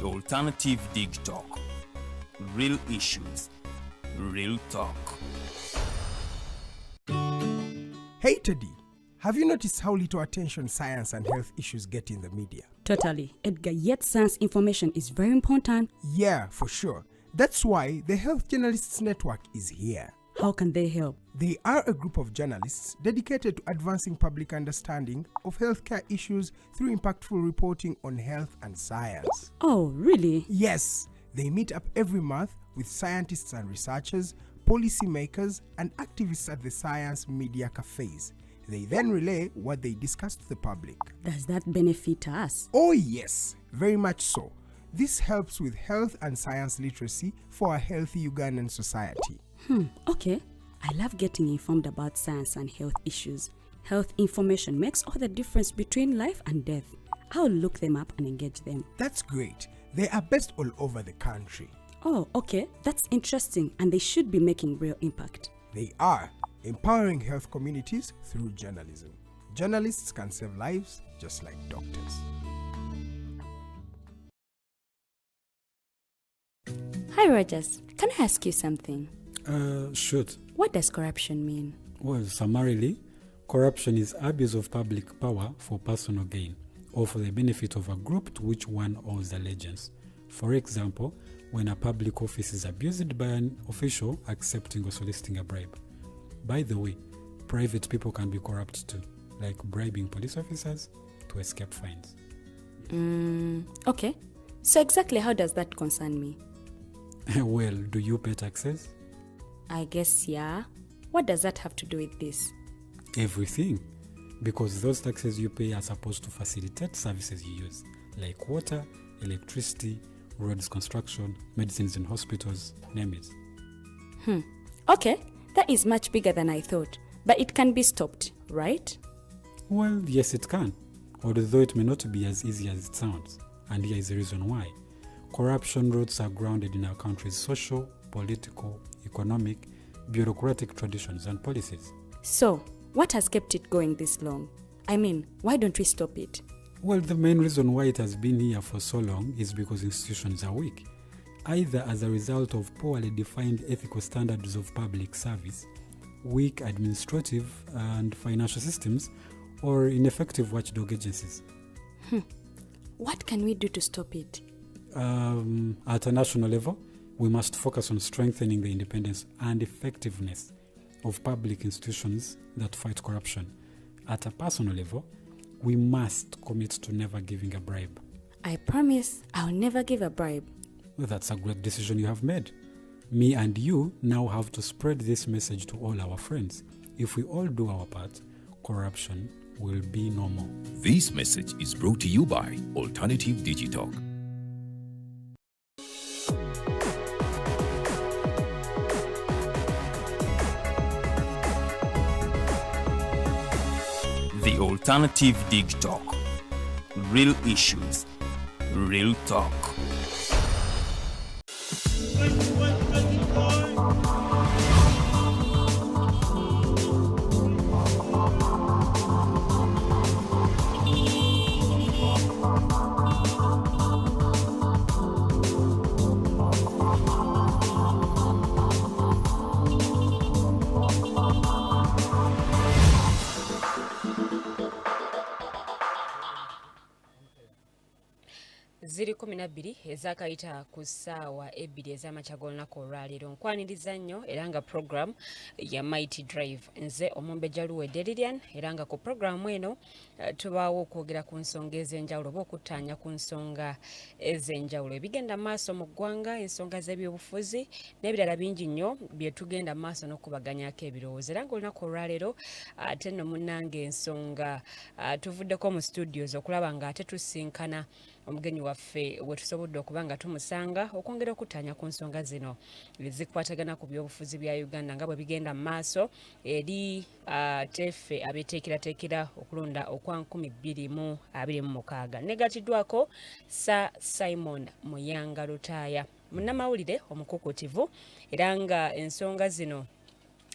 The Alternative Dig Talk. Real issues, real talk. Hey Teddy, have you noticed how little attention science and health issues get in the media? Totally, Edgar, yet science information is very important. Yeah, for sure. That's why the Health Journalists Network is here. How can they help? They are a group of journalists dedicated to advancing public understanding of healthcare issues through impactful reporting on health and science. Oh, really? Yes, they meet up every month with scientists and researchers, policymakers, and activists at the science media cafes. They then relay what they discuss to the public. Does that benefit us? Oh yes, very much so. This helps with health and science literacy for a healthy Ugandan society. Okay. I love getting informed about science and health issues. Health information makes all the difference between life and death. I'll look them up and engage them. That's great. They are based all over the country. Oh, okay. That's interesting, and they should be making real impact. They are empowering health communities through journalism. Journalists can save lives just like doctors. Hi, Rogers. Can I ask you something? Shoot. What does corruption mean? Well, summarily, corruption is abuse of public power for personal gain or for the benefit of a group to which one owes allegiance. For example, when a public office is abused by an official accepting or soliciting a bribe. By the way, private people can be corrupt too, like bribing police officers to escape fines. Okay. So exactly how does that concern me? Well, do you pay taxes? I guess, yeah. What does that have to do with this? Everything. Because those taxes you pay are supposed to facilitate services you use, like water, electricity, roads construction, medicines in hospitals, name it. Okay, that is much bigger than I thought. But it can be stopped, right? Well, yes it can, although it may not be as easy as it sounds. And here is the reason why. Corruption roots are grounded in our country's social, political, economic, bureaucratic traditions and policies. So, what has kept it going this long? I mean, why don't we stop it? Well, the main reason why it has been here for so long is because institutions are weak, either as a result of poorly defined ethical standards of public service, weak administrative and financial systems, or ineffective watchdog agencies. What can we do to stop it? At a national level, we must focus on strengthening the independence and effectiveness of public institutions that fight corruption. At a personal level, we must commit to never giving a bribe. I promise I'll never give a bribe. Well, that's a great decision you have made. Me and you now have to spread this message to all our friends. If we all do our part, corruption will be no more. This message is brought to you by Alternative Digital. The Alternative Dig Talk. Real issues, real talk. Ziri 12 ezakayita ku ssaawa 2 ez'amakya g'olunaku olwaleero nkwaniriza nnyo era nga program ya Mighty Drive nze omumbejja Luwedde Lilian era nga ku programu eno tubaawo okwogera ku nsonga ez'enjawulo oba okuttaanya ku nsonga ez'enjawulo ebigenda maaso mu ggwanga ensonga z'ebyobufuzi n'ebirala bingi nnyo bye tugenda maaso n'okubaganyako ebirowoozo era nga olunaku olwaleero ate nno munnange ensonga tuvuddeko mu studios okulaba nga ate tusinkana omugenyi waffe we tusobodde okuba nga tumusanga okwongera okuttaanya ku nsonga zino ezikwatagana ku byobufuzi bya Uganda nga bwe bigenda mu maaso eri teffe abeteekerateekera okulonda okwa 2026 negatiddwako Simon Muyanga Lutaaya munnamawulire omukukutivu era nga ensonga zino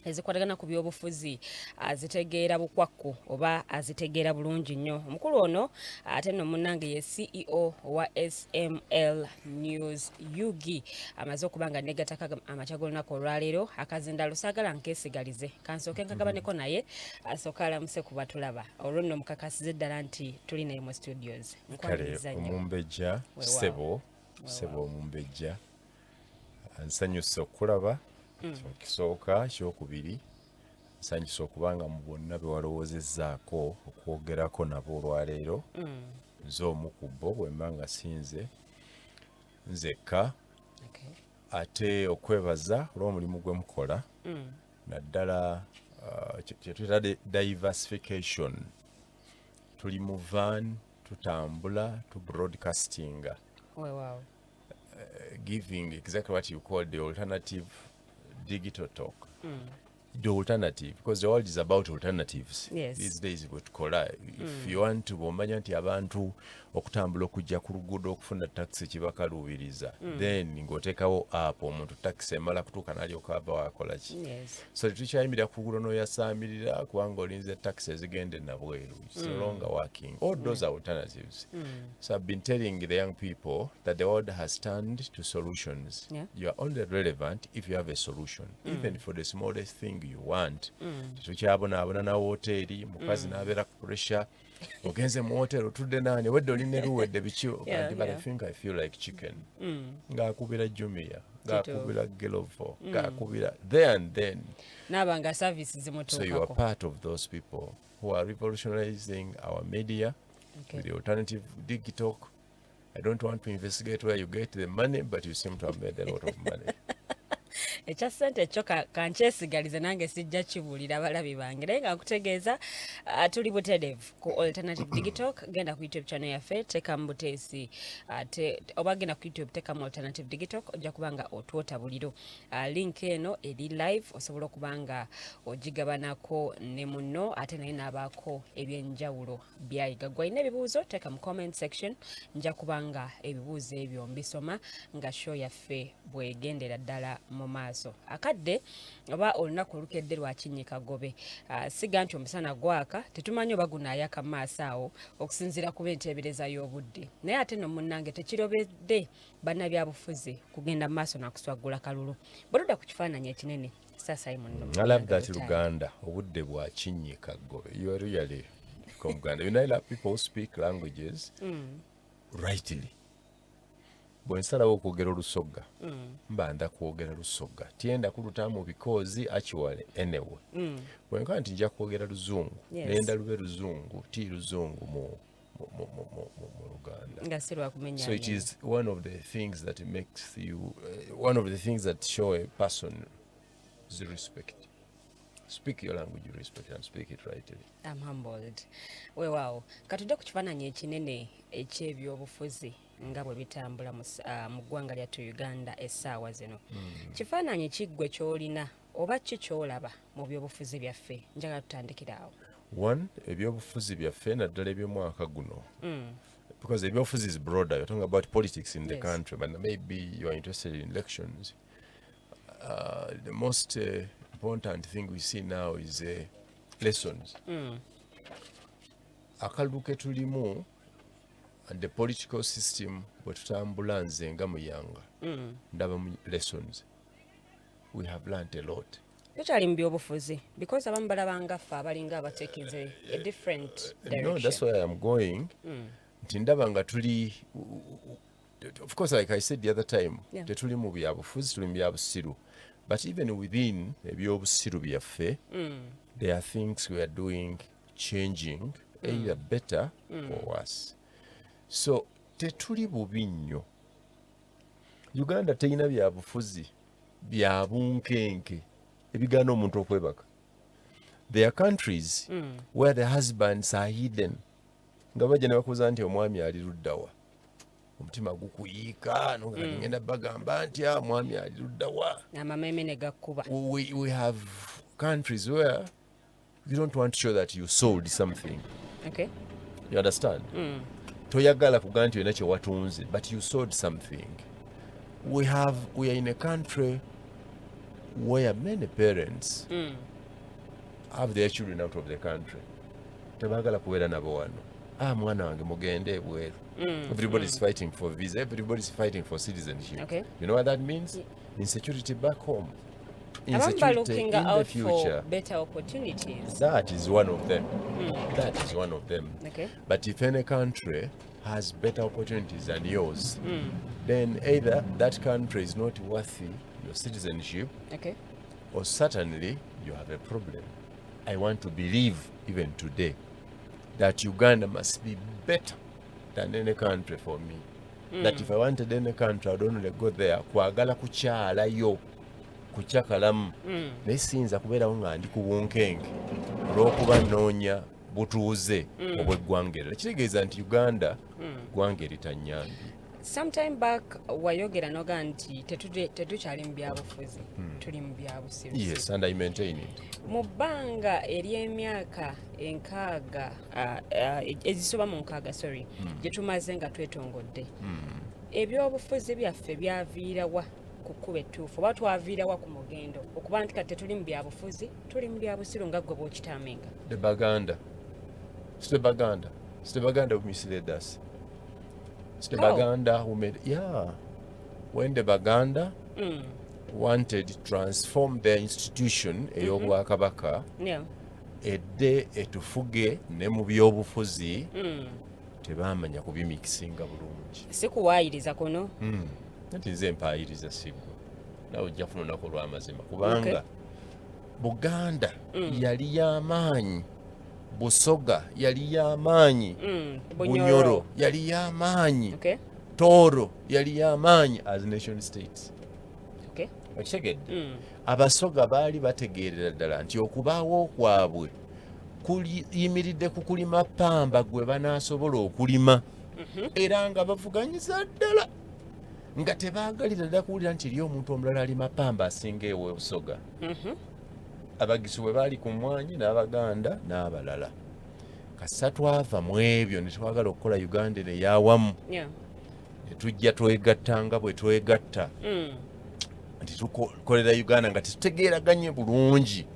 ezikwatagana ku byobufuzi azitegeera bukwakku oba azitegeera bulungi nnyo. Omukulu ono ate nno munnange ye CEO wa SML News Uganda amaze okuba nga negataka amakya g'olunaku olwaleero akazinda lusaagala nkeesigalize kansooke nkagabaneko naye asooka alamuse ku batulaba olwo nno mukakasize ddala nti tuli naye mu studios. Kale omumbejja sebo omumbejja nsanyusa okulaba kisooka kyokubiri nsanyusa okubanga mu bonna be walowoozezzaako okwogerako nabo olwaleero nze omu ku bo bwemba nga sinze nzekka ate okwebaza olw'omulimu gwe mukola naddala kyetuyita diversification. Tuli mu van tutambula tu broadcastinga giving exactly what you call the alternative digital talk. The alternative, because the world is about alternatives. Yes. These days wetukola if you want to bomanya nti abantu okutambula okujja ku luguudo okufuna taxi kibakaluubiriza then ng'oteekawo app omuntu taxi emala kutuuka n'alyoka ava wakola ki. Yes. So tukyayimirira ku luguudo n'oyasaamirira kubanga olinze taxi ezigenda nabweru. It's no longer working. All those are alternatives. So I've been telling the young people that the world has turned to solutions. Yeah. You are only relevant if you have a solution, even for the smallest thing you want. Tukyabonaabona na woteeri mukazi n'abeera ku pressure ogenze mu woteeri otudde naani wedde oline luwedde biki but I think I feel like chicken ng'akubira Jumia ng'akubira Gelovo ng'akubira there and then n'abanga services so you are part of those people who are revolutionizing our media with the alternative digital. I don't want to investigate where you get the money, but you seem to have made a lot of money. ekya ssente ekyo kankyesigalize nange sijja kibuulira abalabi bange naye nga nkutegeeza tuli butereevu ku alternative digital. Genda ku YouTube channel yaffe teekamu buteesi oba genda ku YouTube teekamu alternative digital ojja kuba nga otwota buliro. Link eno eri live osobola okuba nga ogigabanako ne munno ate naye n'abaako ebyenjawulo byayiga. Gwe alina ebibuuzo teeka mu comment section nja kuba nga ebibuuzo ebyo mbisoma nga show yaffe bwegendera ddala mu maaso. Akadde oba olunaku olukedde lwa kinnyikagobe siga nti omusana gwaka tetumanyi oba gunaayaka mu maaso awo okusinziira ku b'enteebereza y'obudde naye ate nno munnange tekirobedde bannabyabufuzi kugenda mu maaso nakuswaggula kalulu. Bwetudda ku kifaananyi ekinene Simon I love that Uganda obudde bwa kinnyikagobe. You are really from Uganda. You know, I love people who speak languages rightly. Bwensalawo okwogera olusogga mba nda kwogera lusogga tienda kulutamu because actually anyway bwenkaa nti nja kwogera luzungu nenda lube luzungu ti luzungu mu Luganda. So it is one of the things that makes you one of the things that show a person's respect. Speak your language you respect and speak it rightly. I'm humbled. Weewaawo katudde ku kifaananyi ekinene eky'ebyobufuzi nga bwe bitambula mu ggwanga lyattu Uganda essaawa zino. Kifaananyi kiggwe ky'olina oba ki ky'olaba mu byobufuzi byaffe? Njagala tutandikira awo. One, eby'obufuzi byaffe naddala eby'omwaka guno. Because ebyobufuzi is broader. You're talking about politics in the country, but maybe you are interested in elections. The most important thing we see now is lessons. Akalulu ke tulimu and the political system bwetutambula nze nga Muyanga ndaba mu lessons. We have learned a lot. Tukyali mu byobufuzi because abamu balabanga ffe abalinga abatekinze a different direction. No, that's why I'm going. Nti ndaba nga tuli of course like I said the other time tetuli mu byabufuzi tuli mu byabusiru. But even within ebyobusiru byaffe there are things we are doing changing either better or worse. So tetuli bubi nnyo. Uganda terina byabufuzi bya bunkenke ebigaana omuntu okwebaka. There are countries where the husbands are hidden. Nga bajja ne bakubuuza nti omwami ali luddawa. Omutima gukuyiika ngenda bagamba nti omwami ali luddawa. Amameme ne gakkuba. We have countries where you don't want to show that you sold something. Okay. You understand? Toyagala kugamba nti olina kye watunze but you sold something. We are in a country where many parents have their children out of the country. Tebagala kubeera nabo wano. Mwana wange mugende ebweru. Everybody's fighting for visa. Everybody's fighting for citizenship. Okay. You know what that means? Insecurity back home. Abamba Insecurity looking in the out future. for better opportunities. That is one of them. That is one of them. Okay. But if any country has better opportunities than yours, then either that country is not worthy your citizenship, Okay. or certainly you have a problem. I want to believe even today that Uganda must be better than any country for me. That if I wanted any country, I would only go there. Kwagala kukyalayo, kukyakalamu. Naye siyinza kubeerawo nga ndi ku bunkenge olw'okuba nnoonya butuuze obw'eggwanga eryo. Kitegeeza nti Uganda ggwanga eritannyambi. Sometime back wayogera noga nti tetukyali mu byabufuzi, tuli mu byabusirusiru. Yes, and I maintain it. Mu bbanga ery'emyaka ezisoba mu nkaaga gye tumaze nga twetongodde, ebyobufuzi byaffe byaviirawa ku kkuba ettuufu oba twaviirawa ku mugendo okuba nti kati tetuli mu byabufuzi, tuli mu byabusiru nga ggwe bw'okitamenga? The Baganda. It's the Baganda who misled us. It's the Baganda who made, when the Baganda wanted to transform their institution ey'obwakabaka edde etufuge ne mu byobufuzi tebamanya kubimikisinga bulungi. Si kuwaayiriza kuno. Nti nze mpaayiriza siggwe nawe ojja funa olunaku olw'amazima kubanga Buganda yali y'amaanyi, Busoga yali y'amaanyi, Bunyoro yali y'amaanyi, Tooro yali y'amaanyi as nation states. Okitegedde? Abasoga baali bategeerera ddala nti okubaawo kwabwe kuyimiridde ku kulima ppamba gwe banaasobola okulima era nga bavuganyiza ddala nga tebaagalira ddala kuwulira nti eri omuntu omulala alima ppamba asinga ewe Busoga. Abagisu bwe baali ku mmwanyi n'Abaganda n'abalala. Kasa twava mu ebyo ne twagala okukola Uganda eno ey'awamu ne tujja twegattanga bwe twegatta nti tukolera Uganda nga tetutegeeraganye bulungi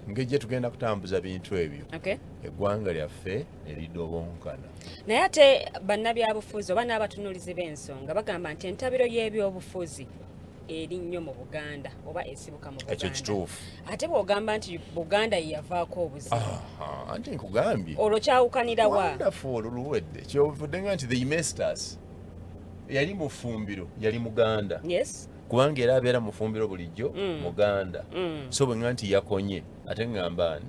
ngeri gye tugenda kutambuza bintu ebyo. Eggwanga lyaffe ne lidobonkana. Naye ate bannabyabufuzi oba n'abatunuulizi b'ensonga bagamba nti entabiro y'ebyobufuzi eri nnyo mu Buganda oba esibuka mu Buganda. Ekyo kituufu. Ate bw'ogamba nti Buganda ye yavaako obuzibu. Ate nkugambye. Olwo kyawukanira wa? Wonderful luwedde. Kyovudde nga nti they missed us. Yali mu ffumbiro, yali Muganda. Yes. Kubanga era abeera mu ffumbiro bulijjo Muganda. So bwe nga nti yakonye ate ngamba ani?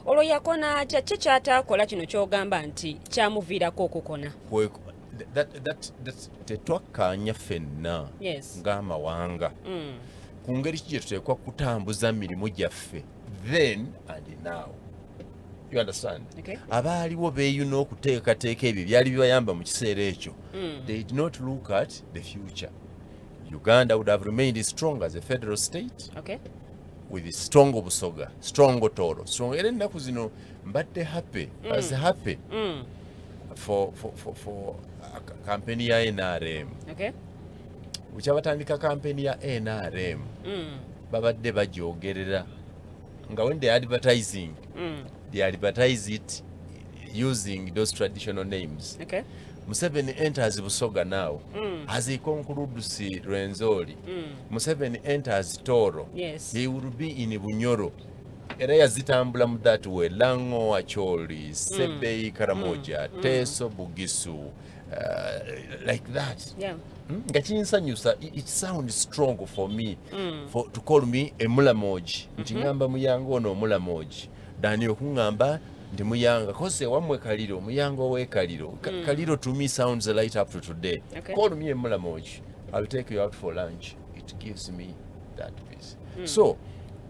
Olwo yakona atya? Ki kyataakola kino ky'ogamba nti kyamuviirako okukona? Tetwakkaanya ffenna ng'amawanga ku ngeri ki gye tuteekwa kutambuza mirimu gyaffe then and now. You understand? Abaaliwo beeyuna okuteekateeka ebyo byali bibayamba mu kiseera ekyo. They did not look at the future. Uganda would have remained strong as a federal state with strong Busoga, strong Tooro, strong. Era ennaku zino mbadde happy for kampeni ya NRM. Bukyabatandika kampeni ya NRM babadde bagyogerera nga when they advertising they advertise it using those traditional names. Museveni enters Busoga now as a Konkurudusi Rwenzori. Museveni enters Tooro. He will be in Bunyoro. Era yazitambula mu that way. Lango Acholi, Sebei Karamoja, Teso Bugisu, like that. Gachinsanyusa, it sounds strong for me to call me a Mulamoji. Ntingamba Muyanga ono Mulamoji. Dani okungamba ndi Muyanga. Kose wamwe Kaliro, Muyanga we Kaliro. Kaliro to me sounds right up to today. Call me a Mulamoji. I'll take you out for lunch. It gives me that peace. So,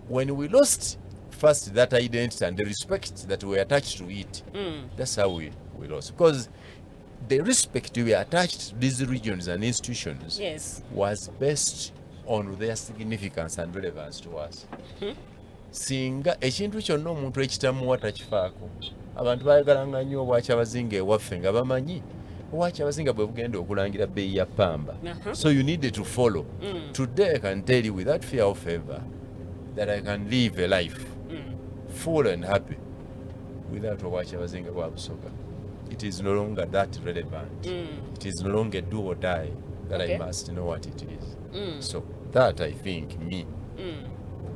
when we lost first that identity and the respect that we attached to it, that's how we lost. Because the respect we attached to these regions and institutions was based on their significance and relevance to us. Singa ekintu kyonna omuntu ekitamuwa takifaako. Abantu bayagalanga nnyo obwakyabazinga ewaffe nga bamanyi obwakyabasinga bwe bugenda okulangira bbeeyi ya pamba. So you needed to follow. Today I can tell you without fear of favor that I can live a life full and happy without obwakyabasinga bwa busoga. It is no longer that relevant. It is no longer do or die that I must know what it is. So that I think me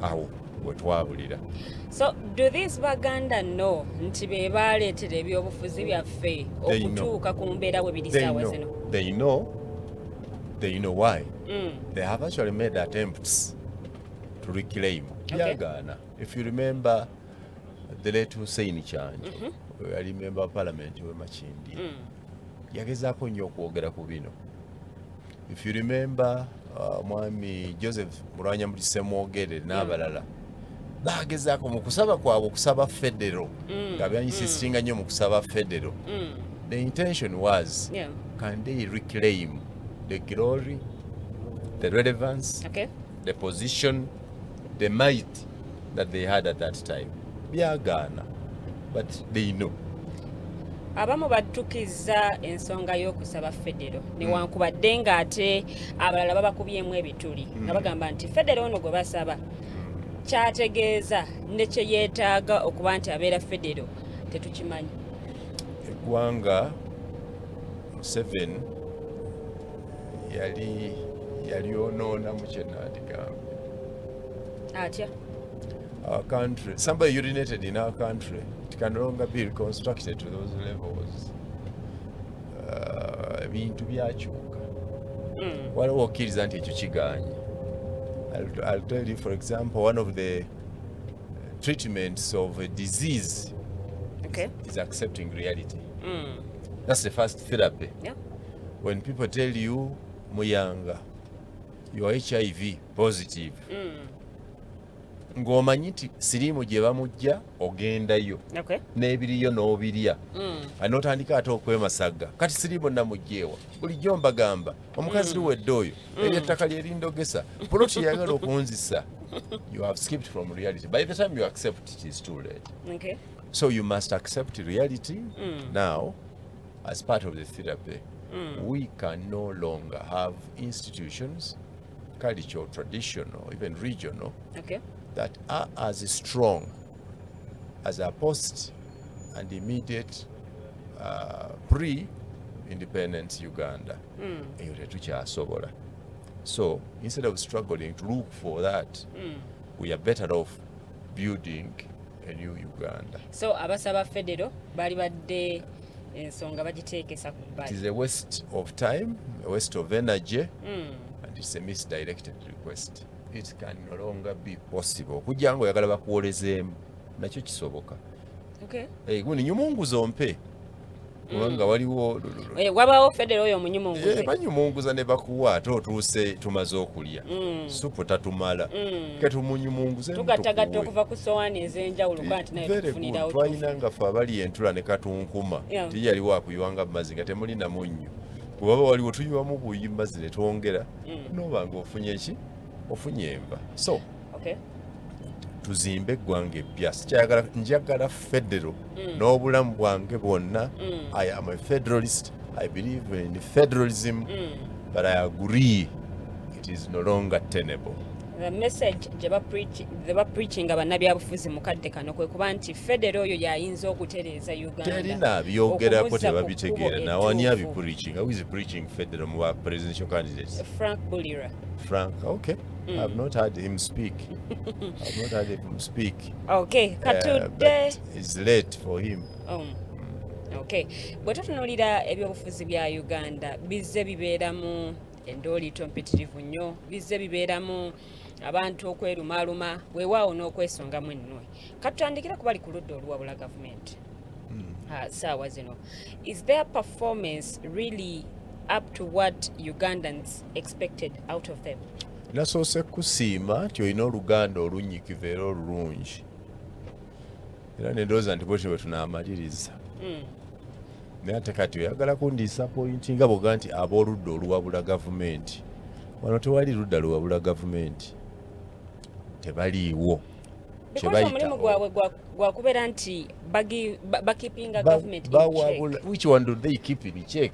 awo wetwabulira. So do these Baganda know nti be baleetera ebyobufuzi byaffe okutuuka ku mbeera we biri saawa zino? They know why. They have actually made attempts to reclaim. Byagaana. If you remember the late Hussein Kyanje, yali member of parliament we Makindi, yagezaako nnyo okwogera ku bino. If you remember mwami Joseph Mulwanya Mulisemwogere n'abalala bagezaako mu kusaba kwabwe okusaba federal nga byanyisisinga nnyo mu kusaba federal. The intention was can they reclaim the glory, the relevance, the position, the might that they had at that time. Byagaana, but they know. Abamu baddukiza ensonga y'okusaba federo newankubadde ng'ate abalala babakubyemu ebituli nga bagamba nti federo ono gwe basaba kyategeeza ne kye yeetaaga okuba nti abeera federo tetukimanyi. Eggwanga Museveni yali onoona mu kyenandigambe. Atya? Our country, somebody urinated in our country, it can no longer be reconstructed to those levels. Ebintu byakyuka. Waliwo okkiriza nti ekyo kigaanye. I'll tell you, for example, one of the treatments of a disease is accepting reality. That's the first therapy. When people tell you, Muyanga, you are HIV positive, ng'omanyi nti siriimu gye bamujja ogendayo n'ebiriyo n'obirya n'otandika ate okwemasaga kati siriimu namugjeewa bulijjo mbagamba omukazi luwedde oyo eryettaka lyerindogesa poloti yagala okunzisa. You have skipped from reality. By the time you accept, it is too late. So you must accept reality now as part of the therapy. We can no longer have institutions, cultural, traditional, even regional, that are as strong as a post and immediate pre-independence Uganda. So instead of struggling to look for that, we are better off building a new Uganda. So abasaba federo bali badde ensonga bagiteekesa ku bbali. It is a waste of time, a waste of energy, and it's a misdirected request. It can no longer be possible. Kujja ngo yagala bakuwolezeemu nakyo kisoboka. Guni nyumunguza ompe. Kubanga waliwo wabawo federo oyo munyumunguze. Banyumunguza ne bakuwa ate otuuse tumaze okulya. Supu tatumala. Ke tumunyumunguze. Tugatagatta okuva ku sowaani ez'enjawulo kanti naye tufunira otufu. Twalina nga ffe abali entula ne katunkuma. Tiyaliwo akuyiwanga mazzi nga temuli na munnyo. Bw'aba waliwo tuyiwamu buyi mazzi ne twongera. N'obanga ofunye ki? Ofunye enva. So tuzimbe eggwanga eppya. Njagala federo n'obulamu bwange bwonna. I am a federalist. I believe in federalism, but I agree it is no longer tenable. The message they were preaching abannabyabufuzi mu kadde kano kwe kuba nti federo oyo y'ayinza okutereeza Uganda. Terina byogerako tebabitegeera nawani abipreaching. Who is preaching federal mu presidential candidates? Frank Bulira. Frank, okay. I've not heard him speak. Okay, katudde. It's late for him. Okay. Bwe tutunuulira ebyobufuzi bya Uganda bizze bibeeramu endooliito mpitirivu nnyo, bizze bibeeramu abantu okwerumaaluma weewaawo n'okwesongamu ennwe. Katutandikira ku bali ku ludda oluwabula gavumenti saawa zino. Is their performance really up to what Ugandans expected out of them? Nasoose kusiima nti olina oluganda olunyikivu era olulungi. Era nedooza nti bwetyo bwe tunaamaliriza. Naye ate kati oyagala kundisappointinga bw'oga nti ab'oludda oluwabula gavumenti. Wano tewali ludda luwabula gavumenti. Tebaliiwo. Because omulimu gwabwe gwakubeera nti bakipinga gavumenti in check. Which one do they keep in check?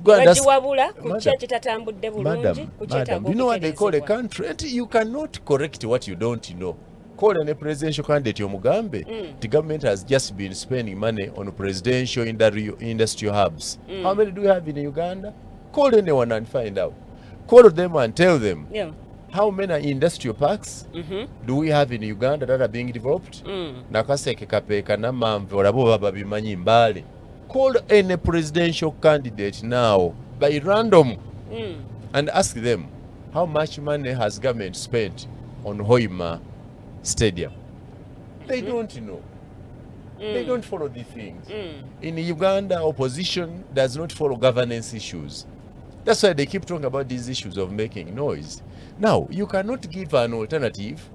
bagiwabula ku kyekitatambudde bulungi ku Madam, you know what they call a country? And you cannot correct what you don't know. Call a presidential candidate Mugambe. The government has just been spending money on presidential industrial hubs. How many do we have in Uganda? Call anyone and find out. Call them and tell them how many industrial parks do we have in Uganda that are being developed? Nakaseke kapeka na mamve olabo baba bimanyi mbale. Call any presidential candidate now by random and ask them how much money has government spent on Hoima Stadium. They don't know. They don't follow these things. In Uganda, opposition does not follow governance issues. That's why they keep talking about these issues of making noise. Now, you cannot give an alternative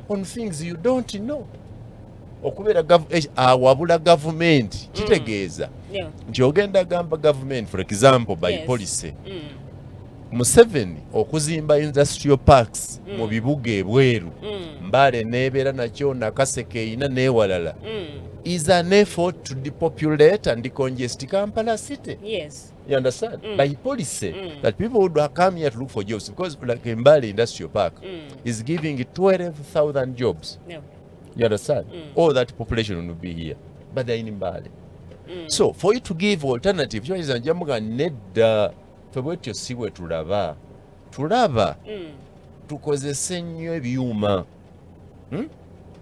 on things you don't know. Okubera wabula government kitegeeza nti ogenda gamba government, for example, by policy Museveni okuzimba industrial parks mu bibuga ebweru Mbale nebeera nakyo Nakaseke ina newalala is an effort to depopulate and decongest Kampala city. Yes. You understand? By policy that people would come here to look for jobs, because like Mbale Industrial Park is giving 12,000 jobs. No. You understand? All that population will be here, but they're in Mbale. So for you to give alternative, nedda febwetyo siwe tulaba tukozese nnyo ebyuma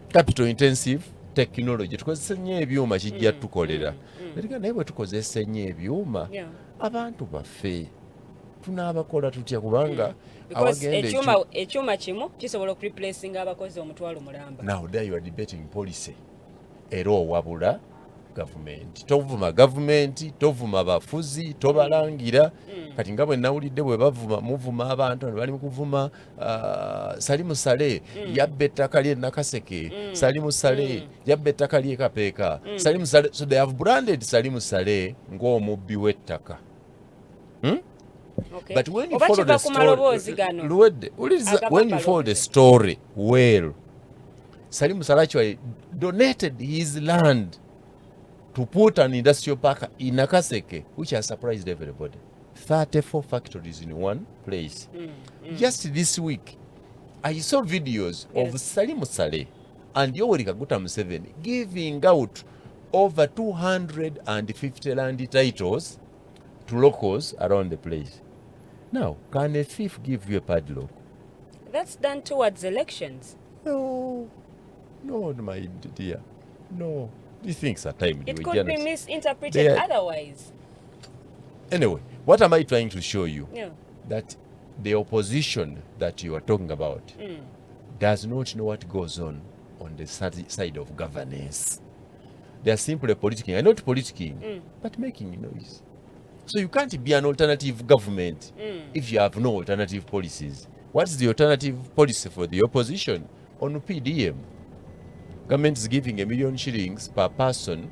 capital intensive technology, tukozese nnyo ebyuma kijja tukolera naye bwe tukozese nnyo ebyuma abantu baffe tunaabakola tutya kubanga ekyuma kimu kisobola okureplacinga abakozi omutwalo mulamba. Now there you are debating policy era owabula government. Tovuma government, tovuma bafuzi, tobalangira. Kati nga bwe nawulidde bwe bavuma muvuma abantu bali mu kuvuma Salimu Sale yabba ettaka lye Nakaseke, Salimu Sale yabba ettaka lye Kapeeka, Salimu Sale, so they have branded Salimu Sale ng'omubbi w'ettaka. Okay. But when you follow the story, when you follow the story well, Salimu Sale actually donated his land to put an industrial park in Nakaseke, which has surprised everybody. 34 factories in one place. Just this week, I saw videos of Salimu Sale and Yoweri Kaguta Museveni giving out over 250 land titles to locals around the place. Now, can a thief give you a padlock? That's done towards elections. No, my dear. No. These things are timed. It could be misinterpreted otherwise. Anyway, what am I trying to show you? That the opposition that you are talking about does not know what goes on the side of governance. They are simply politicking, and not politicking, but making noise. So you can't be an alternative government if you have no alternative policies. What is the alternative policy for the opposition on PDM? Government is giving $1 million per person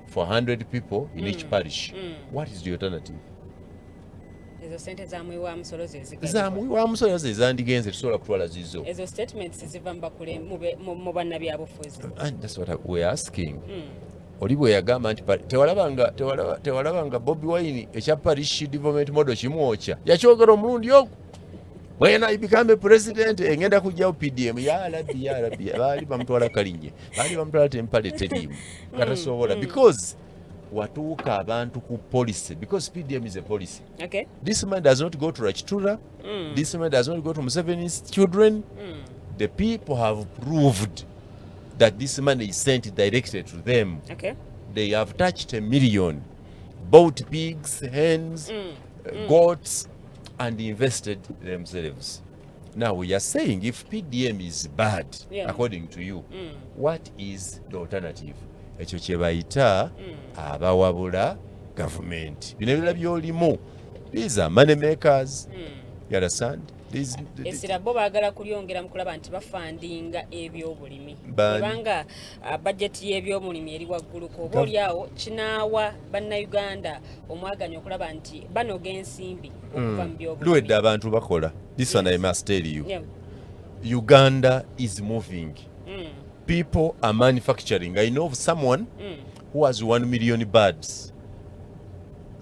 for 100 people in each parish. What is the alternative? Ezo sente zamuwa musolo ezandigenze tusobola kutwala zizo. Ezo statements ziva mu bannabyabufuzi. And that's what we're asking. Oli bwe yagamba nti tewalabanga Bobi Wine ekya parish development model kimwokya yakyogera omulundi ogwo. When I become a president, engenda kujjawo PDM ya Rabbi baali bamutwala Kalinye baali bamutwala Tempale terimu katasobola because watuuka abantu ku policy, because PDM is a policy. Okay. This man does not go to Rachitura. This man does not go to Museveni's children. The people have proved that this money is sent directly to them. Okay. They have touched $1 million, bought pigs, hens, goats, and invested themselves. Now we are saying if PDM is bad, according to you, what is the alternative? Ekyo kye bayita abawabula government. Bino ebirala by'olimu, these are money makers. You understand? Esira bo baagala kulyongera mu kulaba nti bafandinga ebyobulimi. Kubanga budget y'ebyobulimi eri wagguluko oba olyawo kinaawa bannayuganda omwaganya okulaba nti banoga ensimbi okuva mu byobulimi. Luwedde abantu bakola. This one I must tell you. Uganda is moving. People are manufacturing. I know of someone who has 1 million birds.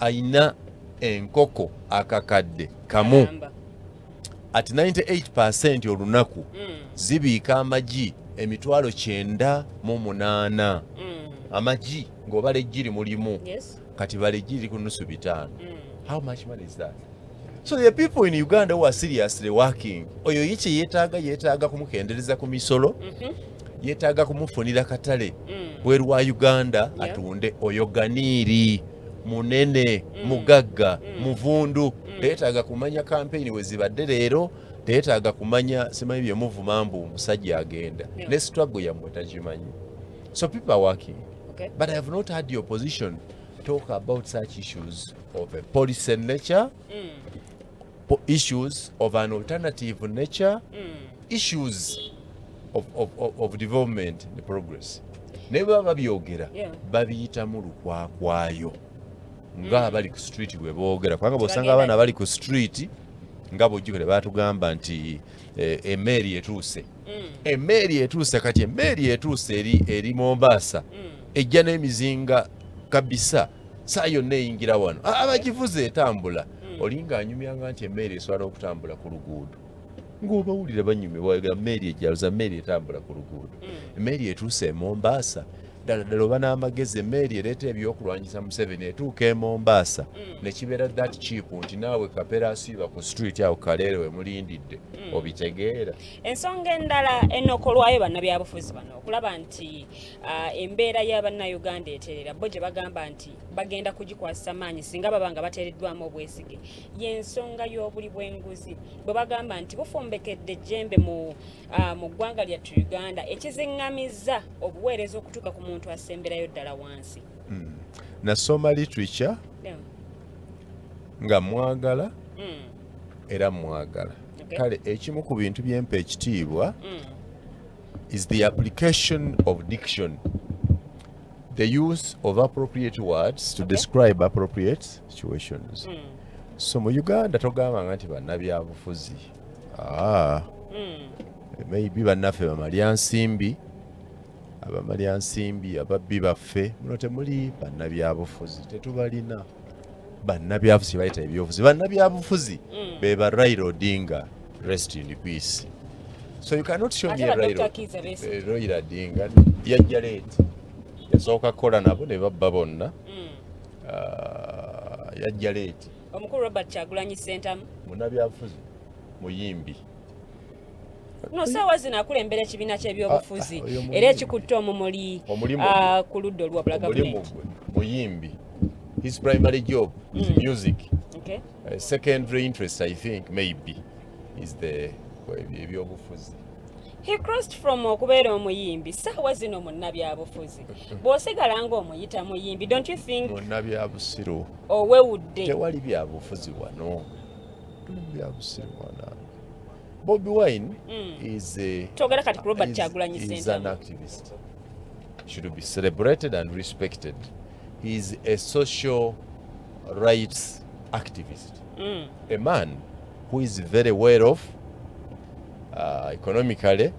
Aina enkoko akakadde kamu Agamba. at 98% olunaku zibiika amagi emitwalo 98 amagi ng'obala eggi mulimu Yes. kati bala eggi liri ku nusu 5. How much money is that? So the people in Uganda who are seriously working, oyo yiche yeetaaga kumukendereza ku misolo, yeetaaga kumufunira katale bweru wa Uganda atunde oyo ganiiri munene mugagga muvundu teetaaga kumanya campaign we zibadde leero teetaaga kumanya simanyi bye muvuma mbu musajja agenda ne struggle yammwe tagimanyi. So people are working. Okay. But I have not heard the opposition talk about such issues of a policy nature, issues of an alternative nature, issues of development and progress. Ne baba babyogera babiyitamu lukwakwayo nga abali ku street bwe boogera kubanga bw'osanga abaana bali ku street nga bw'ojjukira baatugamba nti emmeeri etuuse. Emmeeri etuuse kati emmeeri etuuse eri Mombasa ejja n'emizinga kabisa saa yonna eyingira wano abagivuze etambula olinga anyumyanga nti emmeeri esobola okutambula ku luguudo ng'obawulira banyumibwa emmeeri ejjaluza emmeeri etambula ku luguudo. Emmeeri etuuse e Mombasa ddala oba n'amagezi emmeeri ereeta ebyokulwanyisa Museveni etuuka e Mombasa ne kibeera that cheap nti naawe kapera asiiba ku street awo kaleere we mulindidde obitegeera. Ensonga endala enokolwayo bannabyabufuzi bano okulaba nti embeera y'abannayuganda eterera bo gye bagamba nti bagenda kugikwasa maanyi singa baba nga bateereddwamu obwesige y'ensonga y'obuli bw'enguzi bwe bagamba nti bufumbekedde ejjembe mu ggwanga lyattu Uganda ekiziŋŋamizza obuweereza okutuuka ku muntu asemberayo ddala wansi. Nasoma literature nga mwagala era mwagala. Kale ekimu ku bintu byempa ekitiibwa is the application of diction, the use of appropriate words to describe appropriate situations. So mu Uganda togambanga nti bannabyabufuzi maybe bannaffe bamalyansimbi abamalyansimbi ababbi baffe muno temuli bannabyabufuzi tetubalina bannabyabufuzi bayita ebyobufuzi bannabyabufuzi be ba Raila Odinga rest in peace. So you cannot show me Raila Odinga yajja leeti yasooka kukola nabo ne babba bonna yajja leeti omukulu Robert Kyagulanyi Ssentamu munnabyabufuzi muyimbi no saawa zino akulembera ekibiina ky'ebyobufuzi era ekikutte omumuli ku ludda olwabula gavumenti. Muyimbi his primary job is music. Okay. Secondary interest I think maybe is the eby'obufuzi. He crossed from okubeera omuyimbi saawa zino munnabyabufuzi bw'osigala ng'omuyita muyimbi don't you think munnabyabusiru owewudde tewali byabufuzi wano tuli byabusiru wana. Bobi Wine is togera kati ku Robert Kyagulanyi Ssentamu is an activist, should be celebrated and respected. He is a social rights activist, a man who is very well off economically,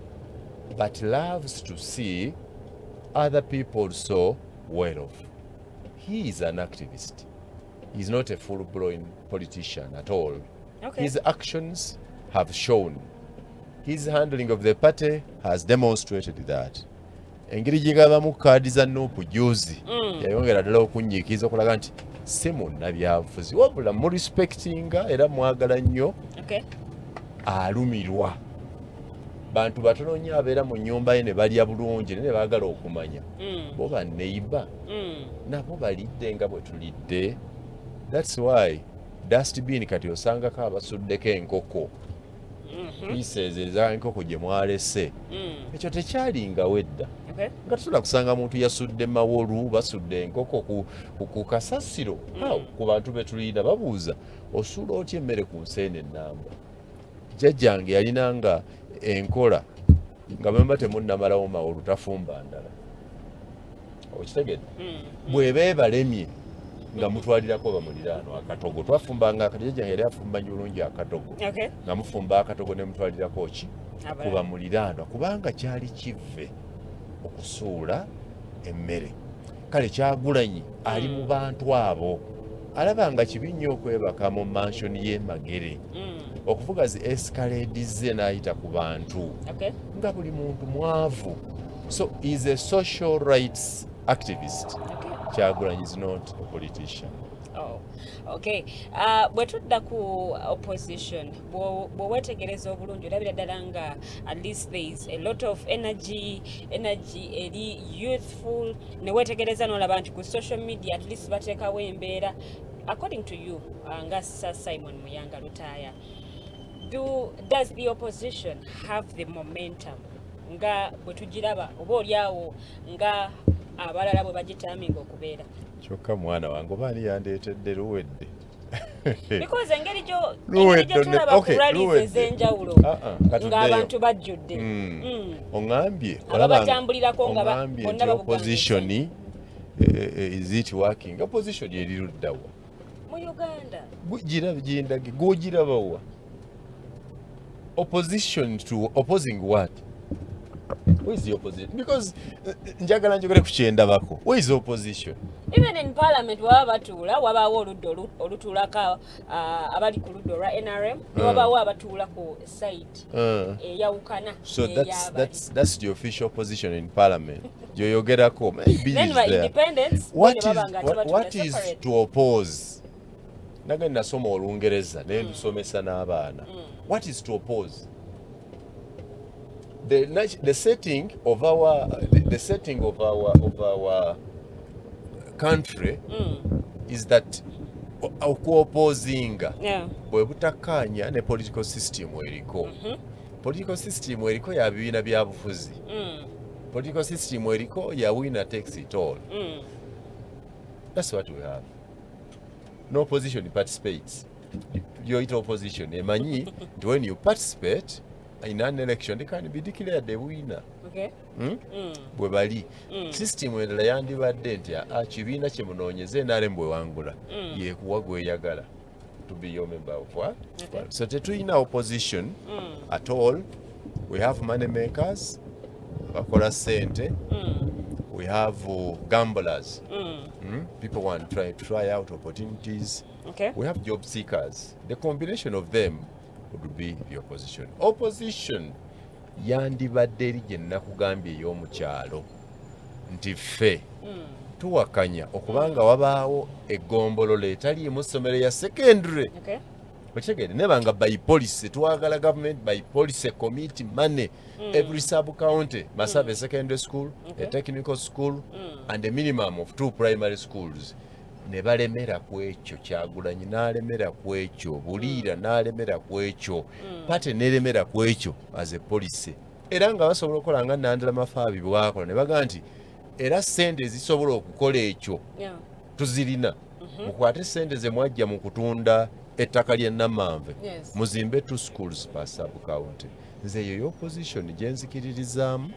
but loves to see other people so well off. He is an activist. He is not a full-blown politician at all. Okay. His actions have shown. His handling of the party has demonstrated that. Engeri gye gabamu kaadi za Nuupu juzi yayongera ddala okunyiikiriza okulaga nti si munnabyabufuzi wabula mu respectinga era mwagala nnyo alumirwa. Bantu batono nnyo abeera mu nnyumba ye ne balya bulungi ne baagala okumanya bo banneiba nabo balidde nga bwe tulidde. That's why dustbin kati osangako abasuddeko enkoko pieces eza enkoko gye mwalese ekyo tekyalingawo edda nga tusobola kusanga muntu yasudde mawolu basudde enkoko ku kasasiro ku bantu be tulina babuuza osuula otya emmere ku nseene ennamba. Jjajjange yalinanga enkola nga bwemba temunnamalawo mawolu tafumba ndala okitegedde bw'eba ebalemye nga mutwalirako bamuliraano akatogo twafumbanga akajjajjange yali afumba nnyo bulungi akatogo nga mufumba akatogo ne mutwalirako ki ku bamuliraano kubanga kyali kivve okusuula emmere. Kale Kyagulanyi ali mu bantu abo alaba nga kibi nnyo okwebaka mu mansion ye Magere okuvuga zi escalade ze n'ayita ku bantu nga buli muntu mwavu. So he's a social rights activist. Kyagulanyi is not a politician. Oh, okay. Bwe tudda ku opposition, bwewetegereza obulungi olabira ddala nga at least there is a lot of energy eri youthful, ne wetegereza n'olaba nti ku social media at least bateekawo embeera. According to you, nga Simon Muyanga Lutaaya, does the opposition have the momentum nga bwe tugiraba oba oliawo nga abalala bwe bagitaminga okubeera? Kyokka mwana wange obaani yandeetedde luwedde. Because engeri gye tulaba ku rallies ez'enjawulo ng'abantu bajjudde. Oŋŋambye ababatambulirako nga bonna nti opposition is it working? Opposition eri ludda wa? Mu Uganda. Gindage gw'ogirabawa? Opposition to opposing what? Where is the opposition? Because njagala njogere ku kyendabako. Where is the opposition? Even in parliament waba batuula wabaawo oludda olutuulako abali ku ludda olwa NRM ne wabaawo abatuula ku site eyawukana. So that's the official opposition in parliament. Gyoyogerako. Maybe then by independence what is to oppose? Naga nasoma Olungereza ne ndusomesa n'abaana. What is to oppose? The setting of our country is that okuopposinga bwe butakkaanya ne political system eriko. Political system eriko ya bibiina bya bufuzi. Political system eriko ya winner takes it all. That's what we have. No opposition participates. You're opposition. Emanyi, when you participate in an election, they can be declared the winner. Okay. Bwe bali. System endala yandibadde nti ekibiina kye munoonyeze NRM bwe wangula yeekuwa gweyagala to be your member of what? Okay. So tetulina opposition at all. We have money makers, bakola ssente. We have gamblers. People want to try out opportunities. Okay. We have job seekers. The combination of them would be the opposition. Opposition yandibadde eri gye nnakugambye ey'omukyalo nti ffe tuwakanya okubanga wabaawo eggombolola etaliimu ssomero ya secondary. Okitegeere nebanga by policy twagala government by policy committee money every sub county must have a secondary school, a technical school and a minimum of 2 primary schools. Ne balemera ku ekyo, Kyagulanyi n'alemera ku ekyo, Buliira n'alemera ku ekyo, Pate n'elemera ku ekyo as a policy. Era nga basobola okukola nga Nandala Mafaabi bwakola ne baga nti era ssente ezisobola okukola ekyo tuzirina. Mukwate ssente ze mwajja mu kutunda ettaka lye Namanve muzimbe 2 schools per sub county. Nze eyo y'opposition gye nzikiririzaamu,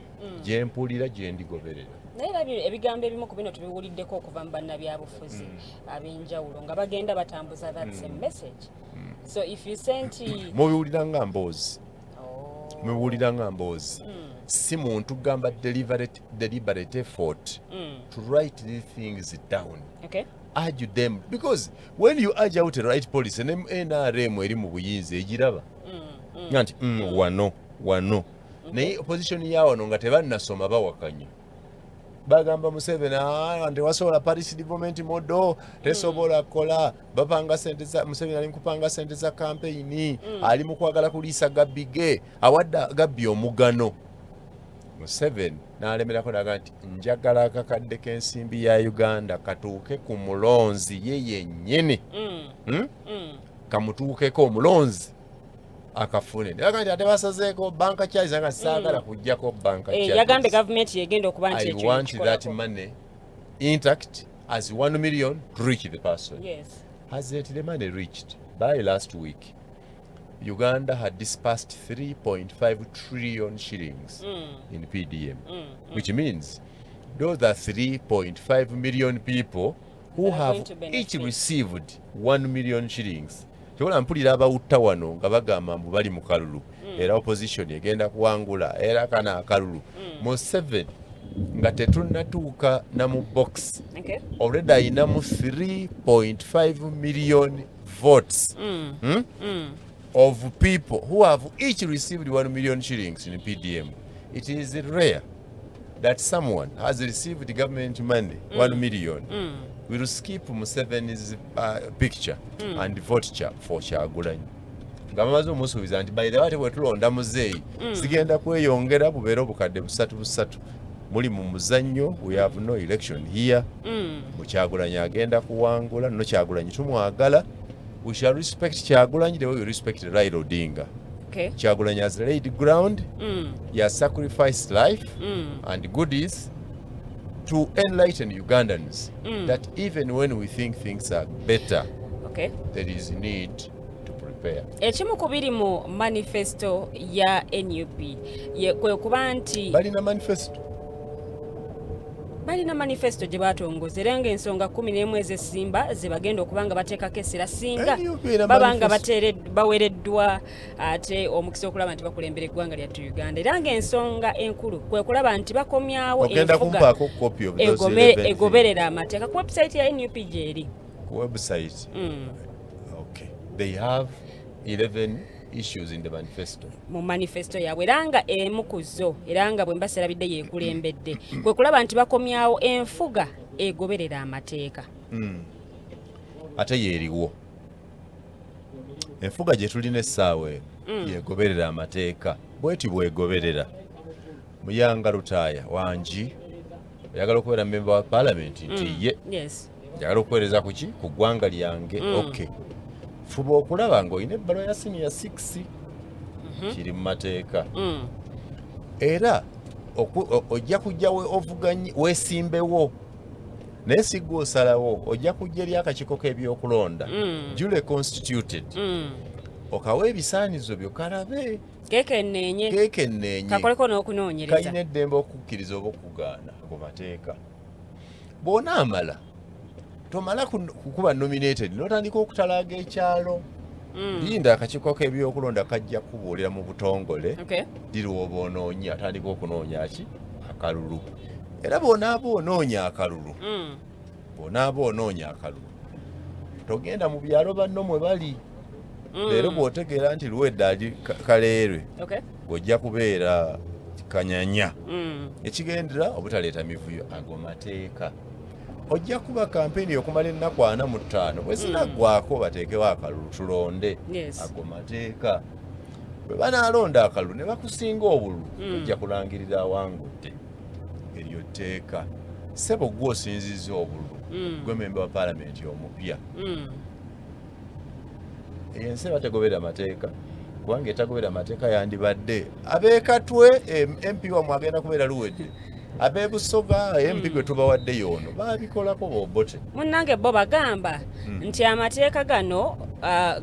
gye mpulira, gye ndigoberera. Naye ebigambo ebimu ku bino tubiwuliddeko okuva mu bannabyabufuzi ab'enjawulo nga bagenda batambuza that same message. So if you say nti mubiwulira nga mboozi, mubiwulira nga mboozi, si muntu gamba deliberate effort to write these things down. Okay. Argue them, because when you urge out the right policy NRM eri mu buyinza egiraba nti wano naye opposition ya wano nga tebannasoma bawakanya bagamba Museveni nti wasobola Paris development model tesobola kukola, bapanga sente za Museveni ali kupanga sente za campaign, ali mu kwagala kuliisa Gabbige awadda Gabbi omugano. Museveni n'alemerako naga nti njagala akakadde k'ensimbi ya Uganda katuuke ku mulonzi ye yennyini. Kamutuukeko omulonzi akafune. Naga nti ate basazeeko banka charges nga saagala kujjako banka charges. Yagambe government yegenda okuba nti I want that money intact as 1 million to reach the person. Yes. Has it the money reached? By last week, Uganda had dispersed 3.5 trillion shillings in PDM, which means those are 3.5 million people who have each received 1 million shillings. Kyobola mpulira abawutta wano nga bagamba mbu bali mu kalulu era opposition egenda kuwangula era kana akalulu. Museveni nga tetunnatuuka na mu box. Okay. Already ayinamu 3.5 million votes of people who have each received 1 million shillings in PDM. It is rare that someone has received government money, 1 million, will skip Museveni's picture and vote for Kyagulanyi. Nga bamaze omusuubiza nti by the way bwe tulonda muzeeyi sigenda kweyongera bubeera obukadde busatu muli mu muzannyo. We have no election here. Mu Kyagulanyi agenda kuwangula, no Kyagulanyi tumwagala. We shall respect Kyagulanyi the way we respect Raila Odinga. Okay. Kyagulanyi has laid ground. He has sacrificed life and goodies to enlighten Ugandans that even when we think things are better, okay, there is need to prepare. Ekimu ku biri mu manifesto ya NUP kwe kuba nti balina manifesto gye batongoza era ng'ensonga 11 ez'essimba ze bagenda okubanga bateekako essira singa babanga bawereddwa ate omukisa okulaba nti bakulembera eggwanga lyattu Uganda era ng'ensonga enkulu kwe kulaba nti bakomyawo enfuga egoberera amateeka ku website ya NUP gyeri ku website. Okay, they have 11 issues in the manifesto. Mu manifesto yaabwe era nga emu ku zo era nga bwe mbaserabidde yeekulembedde kwe kulaba nti bakomyawo enfuga egoberera amateeka. Ate yeeriwo enfuga gye tulina essaawa yeegoberera amateeka bweti bwegoberera. Muyanga Lutaaya wangi oyagala okubeera member wa parliament nti ye njagala okuweereza ku ki ku ggwanga lyange. Okay, fuba okulaba ng'olina ebbaluwa ya senior 6 kiri mu mateeka era ojja kujja ovuganye weesimbewo naye sigwa osalawo ojja kujja eri akakiiko k'ebyokulonda duly constituted okawa ebisaanizo byo kalabe keekenneenye kakoleko n'okunoonyereza kalina eddembe okukkiriza oba okugaana ku mateeka. Bw'onaamala tomala kukuba nominated n'otandika okutalaaga ekyalo. Linda akakiiko k'ebyokulonda kajja kubuulira mu butongole diri woba onoonye atandika okunoonya ki akalulu era bw'onaaba onoonya akalulu togenda mu byalo banno mwe bali leero bw'otegeera nti luwedde ali kaleerwe ng'ojja kubeera kanyanya ekigendera obutaleeta mivuyo ago mateeka. Ojja kuba kampeni okumala ennaku 45 bwe zinaggwako bateekewo akalulu tulonde ago mateeka. Bwe banaalonda akalulu ne bakusinga obululu ojja kulangirira awangudde eryo tteeka. Ssebo gwe osinzizza obululu gwe memba wa paalamenti omupya. Ensi bategoberera mateeka kubanga etagobera mateeka yandibadde abeekatwe MP wamwe agenda kubeera luwedde abeebusoga MP gwe tubawadde yono baabikolako bobote. Munnange bo bagamba nti amateeka gano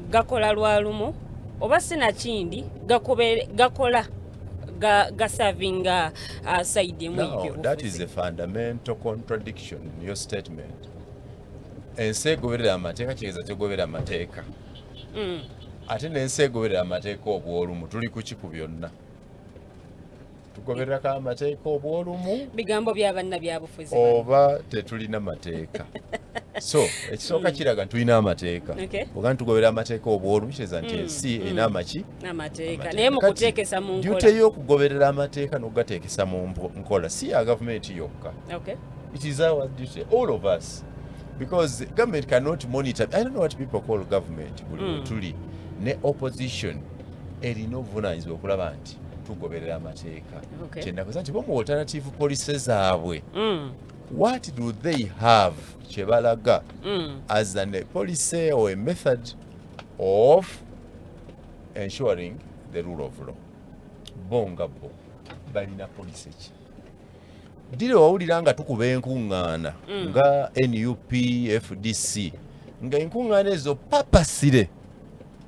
gakola lwa lumu oba sinakindi gakola gasavinga side emu y'ebyobufuzi. That is a fundamental contradiction in your statement. Ensi egoberera amateeka kitegeeza tegoberera amateeka. Ate n'ensi egoberera amateeka obw'olumu tuli ku ki ku byonna? Tugobererako amateeka obw'olumu bigambo bya bannabyabufuzi oba tetulina mateeka. So ekisooka kiraga tulina amateeka oga tugoberera amateeka obw'olumu kitegeeza nti ensi erina amateeka naye mu kuteekesa mu nkola duty y'okugoberera amateeka n'okugateekesa mu nkola si ya gavumenti yokka. It is our duty, all of us, because government cannot monitor. I don't know what people call government. Tuli ne opposition erina obuvunaanyizibwa okulaba nti tugoberera amateeka. Kyendakoza nti bo mu alternative policy zaabwe what do they have kyebalaga as a policy or a method of ensuring the rule of law? Bonga bo balina policy ki? Dile wawulira nga tukuba enkuŋŋaana nga NUP FDC nga enkuŋŋaana ezo papasire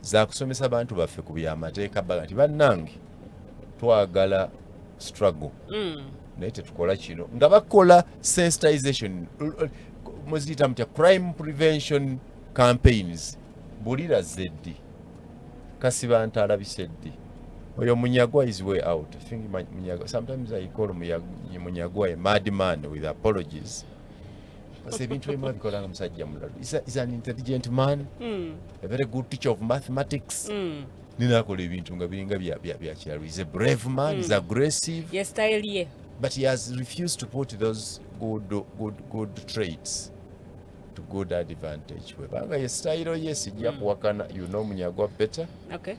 za kusomesa bantu baffe ku byamateeka baga nti bannange twagala struggle naye tetukola kino nga bakola sensitization muziyita mutya crime prevention campaigns. Bulira zeddi kasiba ntalabise ddi Oyo Munyagwa is way out. I think Munyagwa, sometimes I call Munyagwa a madman with apologies. He's an intelligent man, a very good teacher of mathematics. He's a brave man, he's aggressive. Yes, style. But he has refused to put those good traits to good advantage. Yes, style, yes, you know Munyagwa better. Okay.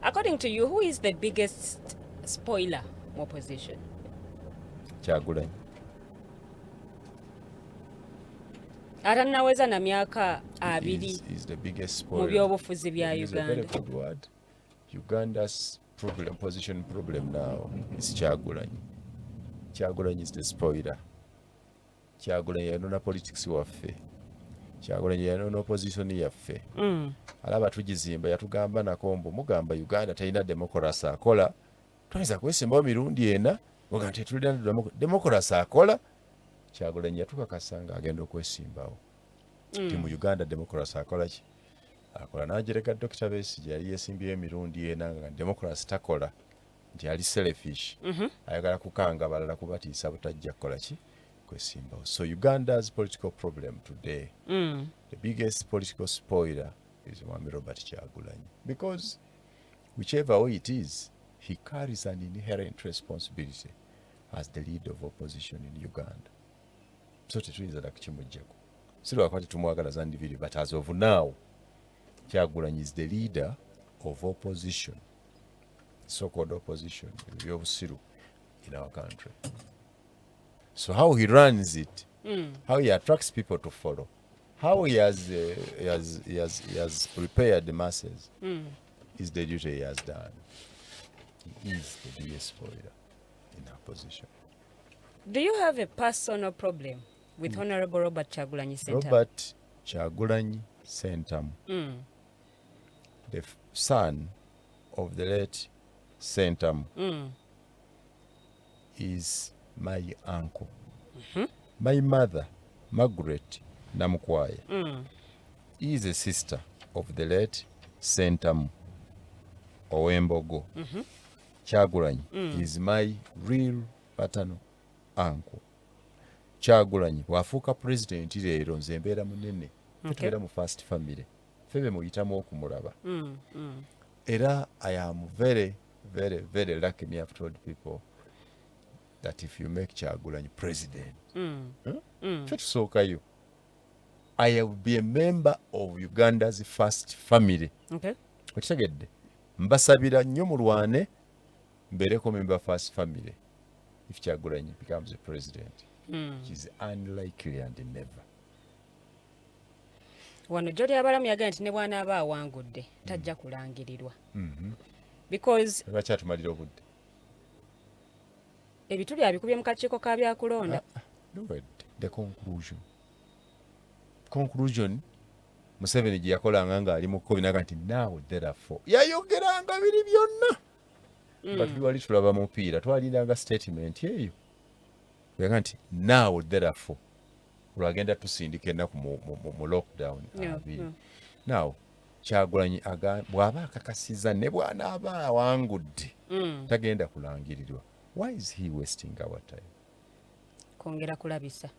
According to you, who is the biggest spoiler opposition? Kyagulanyi. Atanaweza na myaka 2 is the biggest spoiler. Mu by'obufuzi bya Uganda. It's a very good word. Uganda's position problem now is Kyagulanyi. Kyagulanyi is the spoiler. Kyagulanyi yanona politics waffe. Kyagulanyi yanona opposition yaffe. Alaba tugizimba yatugamba nakombo mugamba Uganda talina democracy akola. Twayinza kwesimbawo mirundi ena nga tetulina democracy akola. Kyagulanyi yatukakasanga agenda okwesimbawo. Ti mu Uganda democracy akola ki? Akola n'agereka Dr. Besigye yali yeesimbyeyo emirundi ena nga democracy takola nti ali selfish. Ayagala kukanga balala kubatiisa butajja kukola ki? Kwesimbawo. So Uganda's political problem today, the biggest political spoiler is Mwami Robert Kyagulanyi. Because whichever way it is, he carries an inherent responsibility as the leader of opposition in Uganda. So tetuyinza nakukimuggyako. Si lwakwati tumwagala za individual, but as of now, Kyagulanyi is the leader of opposition, so-called opposition, eby'obusiru in our country. So how he runs it, how he attracts people to follow, how he has prepared the masses, is the duty he has done. He is the biggest spoiler in our position. Do you have a personal problem with Honorable Robert Kyagulanyi Ssentamu? Robert Kyagulanyi Ssentamu, the son of the late Ssentamu, is my uncle. My mother, Margaret Namukwaya, is a sister of the late Ssentamu Owembogo. Kyagulanyi is my real paternal uncle. Kyagulanyi bw'afuuka president leero nze mbeera munene. Tubeera mu first family. Febe muyitamu okumulaba. Era I am very, very, very lucky. Me have told people that if you make Kyagulanyi president, I will be a member of Uganda's first family. Okay. Okitegedde? Mbasabira nnyo mulwane mbeereko member first family if Kyagulanyi becomes a president. Which is unlikely and never. Wano Jolly Abalamu yagamba nti ne bw'anaaba awangudde tajja kulangirirwa. Because Lwaki Atumalira Obudde? Ebituli abikubye mu kakiiko ka byakulonda. Look at the conclusion. Conclusion, Museveni gye yakolanga ng'ali mu kkobi n'agamba nti now therefore. Yayogeranga biri byonna. But twali tulaba mupiira twalindanga statement eyo. Yaga nti now therefore lwagenda tusindika ennaku mu lockdown. Now Kyagulanyi bw'aba akakasiza ne bw'anaaba awangudde tagenda kulangirirwa. Why is he wasting our time? Kwongera kulabisa.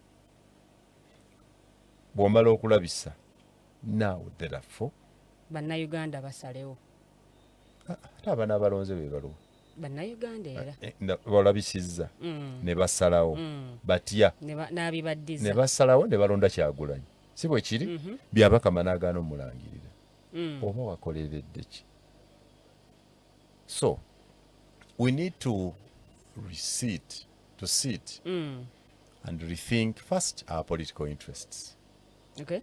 Bw'omala okulabisa now therefore bannayuganda basalewo. Ate abaana abalonze be balowo. Bannayuganda era balabisizza ne basalawo batya n'abibaddiza ne basalawo ne balonda Kyagulanyi. Si bwe kiri byabakama n'agaana omulangirira. Oba wakoleredde ki? So we need to sit and rethink first our political interests. Okay.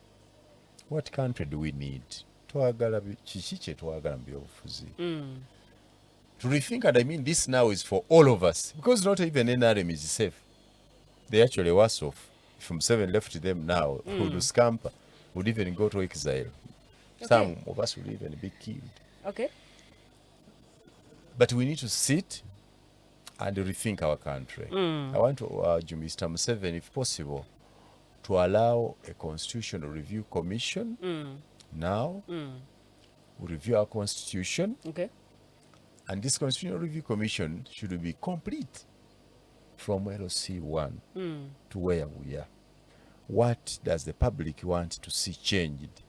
What country do we need? Twagala kiki kye twagala mu by'obufuzi? To rethink, and I mean this now is for all of us, because not even NRM is safe. They actually worse off. If Museveni left them now, would scamper, would even go to exile. Okay. Some of us would even be killed. Okay. But we need to sit and rethink our country. I want to urge Mr. Museveni, if possible, to allow a constitutional review commission now we review our constitution, Okay. and this Constitutional Review Commission should be complete from LC1 to where we are. What does the public want to see changed?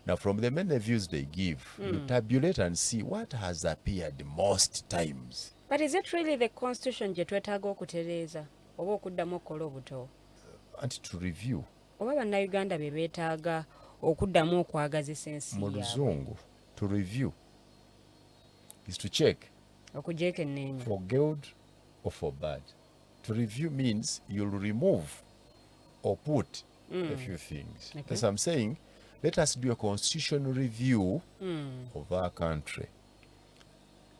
Now, from the many views they give, you tabulate and see what has appeared most times. But is it really the constitution gye twetaaga okutereeza oba okuddamu okukola obuto? And to review, Oba bannayuganda be beetaaga okuddamu okwagazisa ensi mu yaabwe luzungu, to review is to check okugyeko ennenya. for good or for bad. To review means you'll remove or put a few things. Okay. As I'm saying, let us do a constitutional review of our country.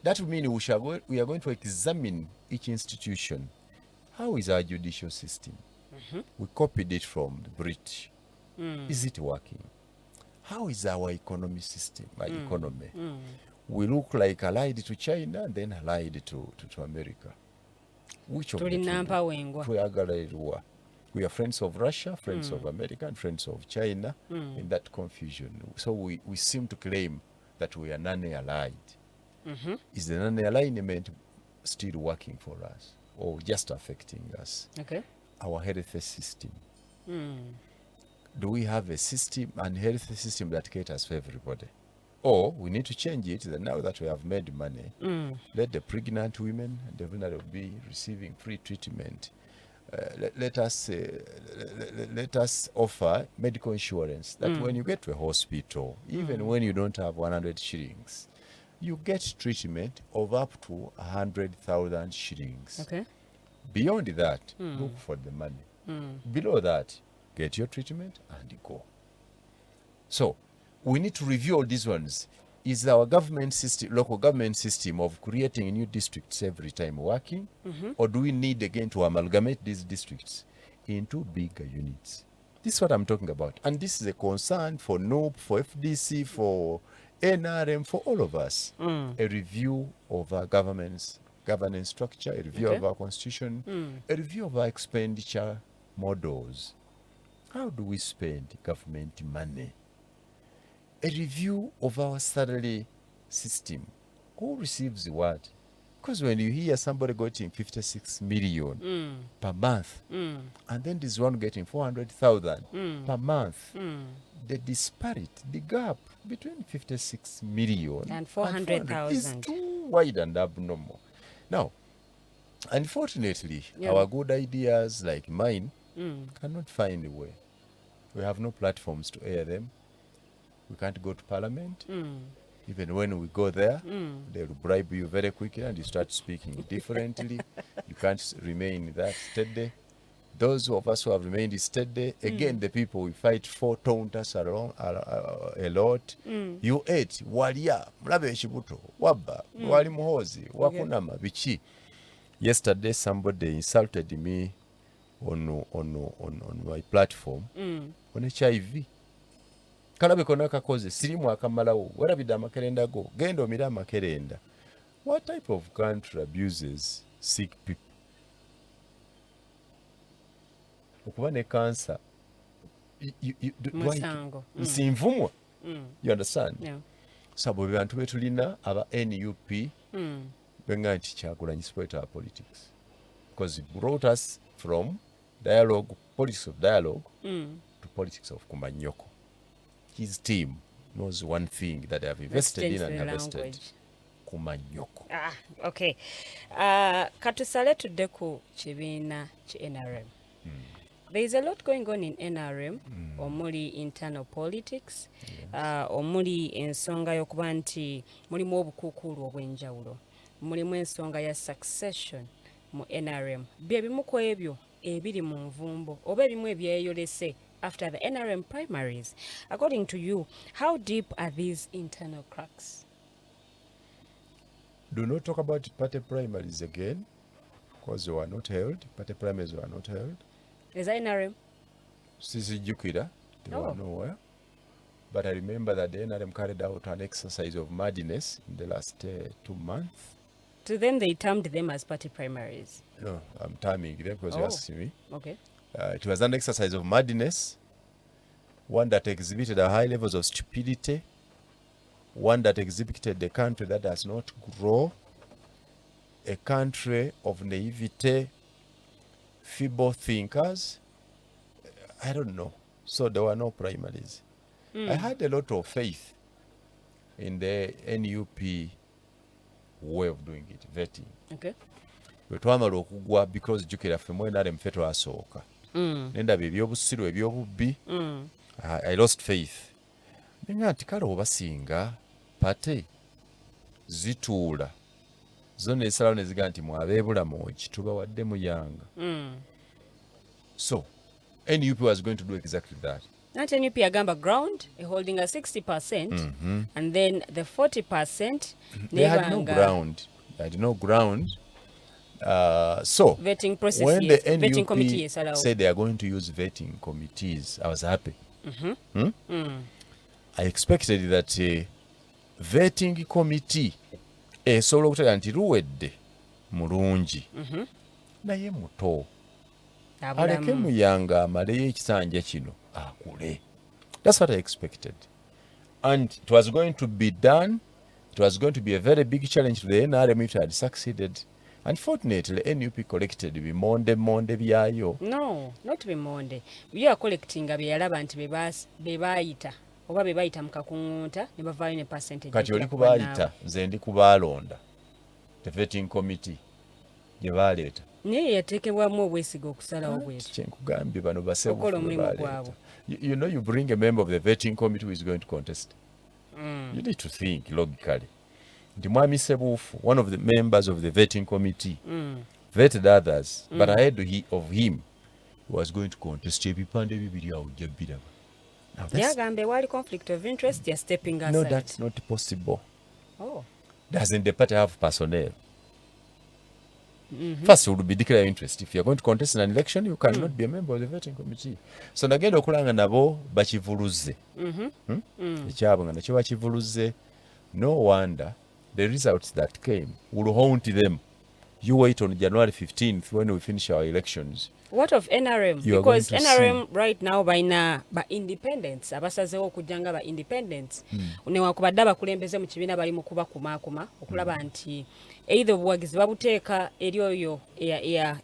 That will mean we are going to examine each institution. How is our judicial system? We copied it from the British. Is it working? How is our economy system, our economy? We look like allied to China and then allied to America. Which of the Tulina two? mpawengwa. Kyagulanyi. We are friends of Russia, friends of America, and friends of China in that confusion. So we seem to claim that we are non-allied. Is the non-alignment still working for us or just affecting us? Okay. Our health system. Do we have a system and health system that caters for everybody? Or we need to change it that now that we have made money, let the pregnant women and the vulnerable be receiving free treatment. Let us offer medical insurance that when you get to a hospital, even when you don't have 100 shillings, you get treatment of up to 100,000 shillings. Okay. Beyond that, look for the money. Below that, get your treatment and go. So we need to review all these ones. Is our government system, local government system of creating new districts every time working? Or do we need again to amalgamate these districts into bigger units? This is what I'm talking about. And this is a concern for NOP, for FDC, for NRM, for all of us. A review of our governance structure, a review of our constitution, a review of our expenditure models. How do we spend government money? A review of our salary system. Who receives what? Because when you hear somebody getting 56 million per month, and then this one getting 400,000 per month, the disparity, the gap between 56 million And 400,000 is too wide and abnormal. Now, unfortunately, our good ideas like mine cannot find a way. We have no platforms to air them. We can't go to parliament. Even when we go there, they will bribe you very quickly and you start speaking differently. You can't remain that steady. Those of us who have remained steady, again, the people we fight for taunt us a lot. You ate, walia, mulabe ekibuto, wabba, wali muhozi, wakunama, bichi. Yesterday, somebody insulted me on my platform on HIV. Kalabe kona kakoze sirimu akamalawo warabida amakerenda go genda omira amakerenda. What type of country abuses sick people? Okuba ne cancer nsinvumwa. You understand? Yeah. Sabo bantu betulina aba NUP benga nti Kyagulanyi support our politics because it brought us from dialogue, politics of dialogue to politics of kumanyoko. His team knows one thing that they have invested in and harvested. Kumanyoko. Okay. Katusale tudde ku kibiina ki NRM. There is a lot going on in NRM, omuli internal politics, omuli ensonga y'okuba nti mulimu obukuukulu obw'enjawulo, mulimu ensonga ya succession mu NRM. Bye bimu ku ebyo ebiri mu nvumbo oba ebimu ebyeyolese after the NRM primaries. According to you, how deep are these internal cracks? Do not talk about party primaries again because they were not held. Party primaries were not held. Is that NRM? Sisi Jukira, they were nowhere. But I remember that the NRM carried out an exercise of madness in the last 2 months. To them, they termed them as party primaries. No, I'm timing them because you're asking me. Okay. It was an exercise of madness, one that exhibited a high levels of stupidity, one that exhibited a country that does not grow, a country of naivete, feeble thinkers. I don't know. So there were no primaries. I had a lot of faith in the NUP way of doing it, vetting. Okay. Bwe twamala okugwa because jjukira ffe mu NRM ffe twasooka. Nendaba eby'obusiru eby'obubbi. I lost faith. Nenga nti kale oba singa pate zituula zo neesalawo ne zigaa nti mwabeebulamogi tubawadde Muyanga. So NUP was going to do exactly that. Not NUP agamba ground holding a 60%, and then the 40% They had no ground. They had no ground. So vetting process. when Yes. the Vetting committee NUP yes, allowed. said they are going to use vetting committees, I was happy. I expected that vetting committee esobola okutega nti luwedde mulungi naye muto aleke Muyanga amaleyo ekisanja kino akule. That's what I expected. And it was going to be done. It was going to be a very big challenge to the NRM if it had succeeded. Unfortunately, NUP collected bimonde byayo. No, not bimonde. You are collecting bye yalaba nti be bayita oba be bayita mu kakungunta ne bavaayo ne percentage. Kati oli kubayita nze ndi kubaalonda. The vetting committee gye baaleeta. Naye yateekebwamu obwesiga okusalawo bwetu. Kyenkugambye bano basebufu Okola omulimu baaleeta. gwabwe. You know, you bring a member of the vetting committee who is going to contest. You need to think logically. Nti Mwami Sebufu, one of the members of the vetting committee, vetted others, but ahead of him, was going to contest ebipande bibiri awo ojja biraba. Now that's, Yagambe wali conflict of interest, you're stepping aside. no, that's not possible. Oh. Doesn't the party have personnel? First, you would be declaring interest. If you're going to contest in an election, you cannot be a member of the vetting committee. So nagenda okulanga nabo bakivuluze. Ekyabo nga nakyo bakivuluze. No wonder the results that came will haunt them. You wait on January 15th when we finish our elections. What of NRM? You are Because going to NRM right now ba independents abasazeewo okujjanga ba independents newankubadde abakulembeze mu kibiina bali mu kubakumaakuma okulaba nti either obuwagizi babuteeka eri oyo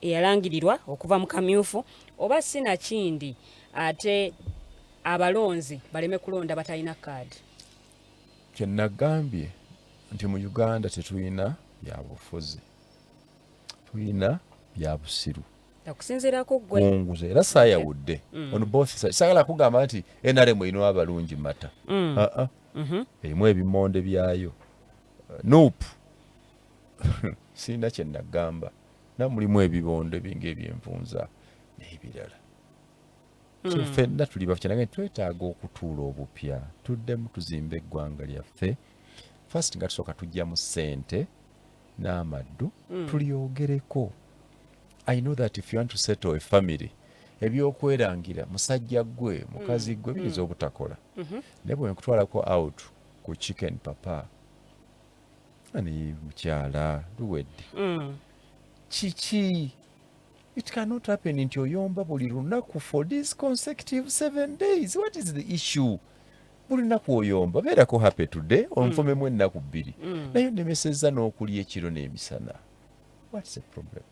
eyalangirirwa okuva mu kamyufu oba sinakindi ate abalonzi baleme kulonda batalina kaadi. Kye nagambye nti mu Uganda tetulina byabufuzi, tulina byabusiru. Okusinziirako ggwe Kunguze era saayawudde on both sides. Sagala kugamba nti NRM erina abalungi mata. Erimu ebimonde byayo. Nope. Sina kye nagamba. Namulimu ebibondo binga ebyenvunza n'ebirala. So ffenna tuli bafyanage twetaaga okutuula obupya. Tuddemu tuzimbe eggwanga lyaffe. First nga tusooka tujjamu ssente n'amaddu tulyogereko. I know that if you want to settle a family, ebyokwerangira musajja gwe mukazi gwe biyinza obutakola. Naye bwe nkutwalako out ku chicken papa ani mukyala luwedde kiki. It cannot happen nti oyomba buli lunaku for this consecutive 7 days. What is the issue? Buli naku oyomba beerako happy today onfomemu ennaku bbiri naye nemesezza n'okulya ekiro n'emisana. What's the problem?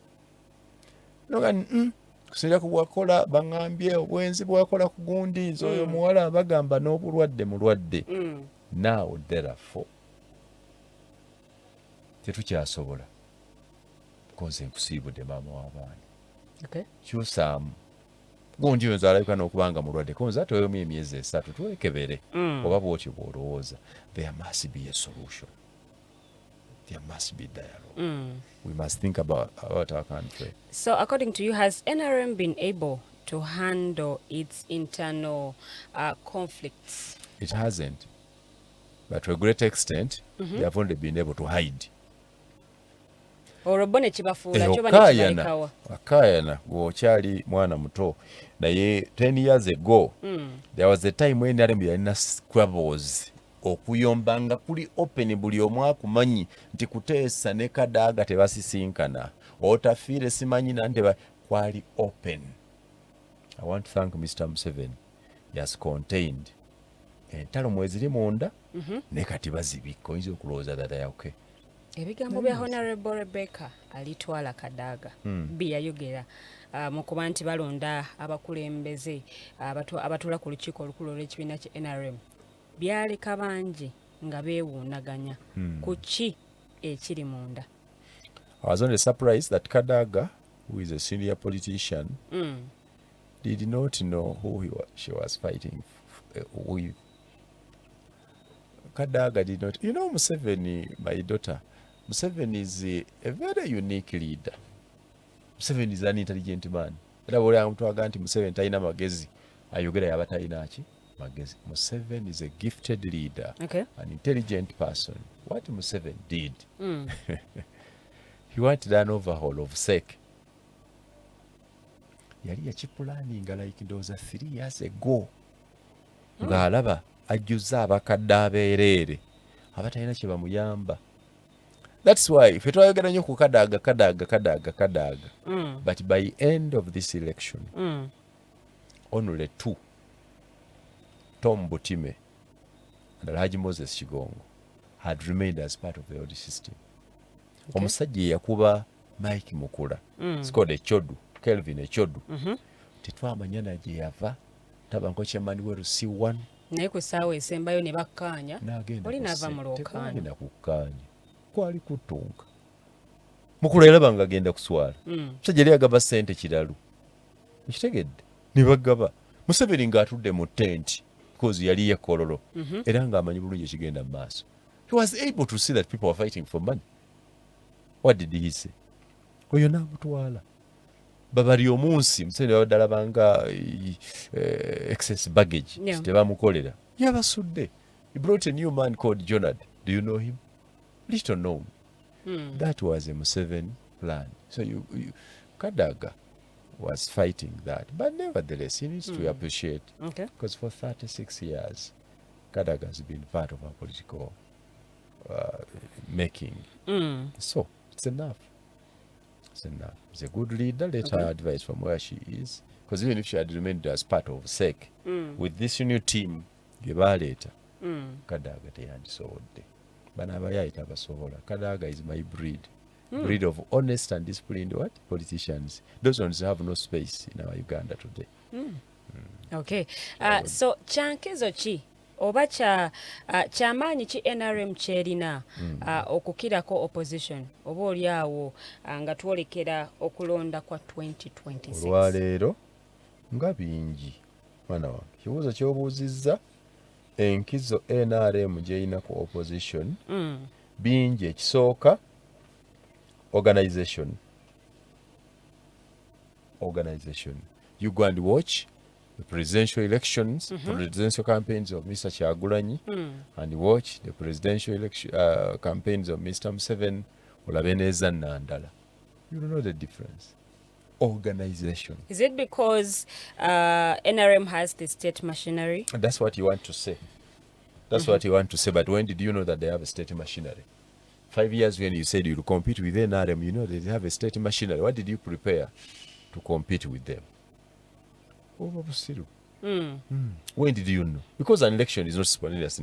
Kusinga ku bwakola baŋŋambye obwenzi bwakola ku gundi nze oyo muwala bagamba n'obulwadde mulwadde. Now therefore tetukyasobola koze nkusiibudde maama w'abaana. Kyusaamu gundi oyo nze alabika n'okubanga mulwadde konze atoyemu emyezi 3 twekebere oba bwotyo bw'olowooza. There must be a solution. There must be dialogue. We must think about our country. So according to you, has NRM been able to handle its internal conflicts? It hasn't. But to a great extent, they have only been able to hide. Orobone kibafuula kyo banikibalekawa. Akayana gwokyali mwana muto naye 10 years ago there was a time when NRM yalina squabbles okuyombanga kuli open buli omu akumanyi nti kuteesa ne Kadaaga tebasisinkana otafiire simanyi nante kwali open. I want to thank Mr. Museveni. He has contained entalo mweziri munda ne kati bazibika oyinza okulowooza that they are okay. Ebigambo bya Honorable Rebecca alitwala Kadaga byayogera mu kuba nti balonda abakulembeze abatuula ku lukiiko olukulu olw'ekibiina kya NRM byaleka bangi nga beewuunaganya ku ki ekiri munda. I was only surprised that Kadaga, who is a senior politician, did not know who she was fighting with. Kadaga did not. You know, Museveni, my daughter, Museveni is a very unique leader. Museveni is an intelligent man. Era bw'oli amutwaga nti Museveni talina magezi, ayogera yaba talina ki magezi. Museveni is a gifted leader, an intelligent person. What Museveni did, he wanted an overhaul of SEC. Yali yakipulaninga like ndowooza 3 years ago. Ng'alaba ajjuza abakadde abeereere abatalina kye bamuyamba. That's why ffe twayogera nnyo ku Kadaga. But by end of this election, only 2, Tom Butime and Alhaji Moses Kigongo, had remained as part of the old system. Omusajja yakuba Mike Mukula, Scott Echodu, Kelvin Echodu, tetwamanya na gye yava, tabanko chairman we Rusi1. Naye ku ssaawa esembayo ne bakkaanya oli n'ava mu lwokaanya kukkaanya kwali kutunka Mukula yalaba nga agenda kuswala musajja yali agaba ssente kiralu ekitegedde ne bagaba Museveni ng'atudde mu tent because yali yekololo era ng'amanyi bulungi ekigenda mu maaso. He was able to see that people were fighting for money. What did he say? Oyo n'amutwala babali omunsi Museveni babadde alabanga excess baggage tebamukolera yabasudde. He brought a new man called Jonad. Do you know him? Little known. That was a Museveni plan. So you Kadaga was fighting that, but nevertheless he needs to appreciate, because for 36 years Kadaga has been part of our political making. So it's enough. It's enough. He's a good leader. Let her advise from where she is, because even if she had remained as part of SEC with this new team gebaleeta Kadaga teyandisobodde. Bano abayayita basobola. Kadaga is my breed. Breed of honest and disciplined politicians. Those ones have no space in our Uganda today. Okay. So kyankezo ki oba kyamaanyi ki NRM kyerina okukirako opposition oba oli awo nga twolekera okulonda kwa 2026? Olwaleero nga bingi mwana wange kibuuzo kyobuuzizza enkizo NRM gyeyina ku opposition bingi. Ekisooka organization. You go and watch the presidential elections, presidential campaigns of Mr. Kyagulanyi, and watch the presidential election campaigns of Mr. Museveni, Olabeneza Nandala. You don't know the difference. Organization. Is it because NRM has the state machinery? That's what you want to say. That's what you want to say. But when did you know that they have a state machinery? 5 years when you said you'll compete with NRM, you know they have a state machinery. What did you prepare to compete with them? When did you know? Because an election is not spontaneous.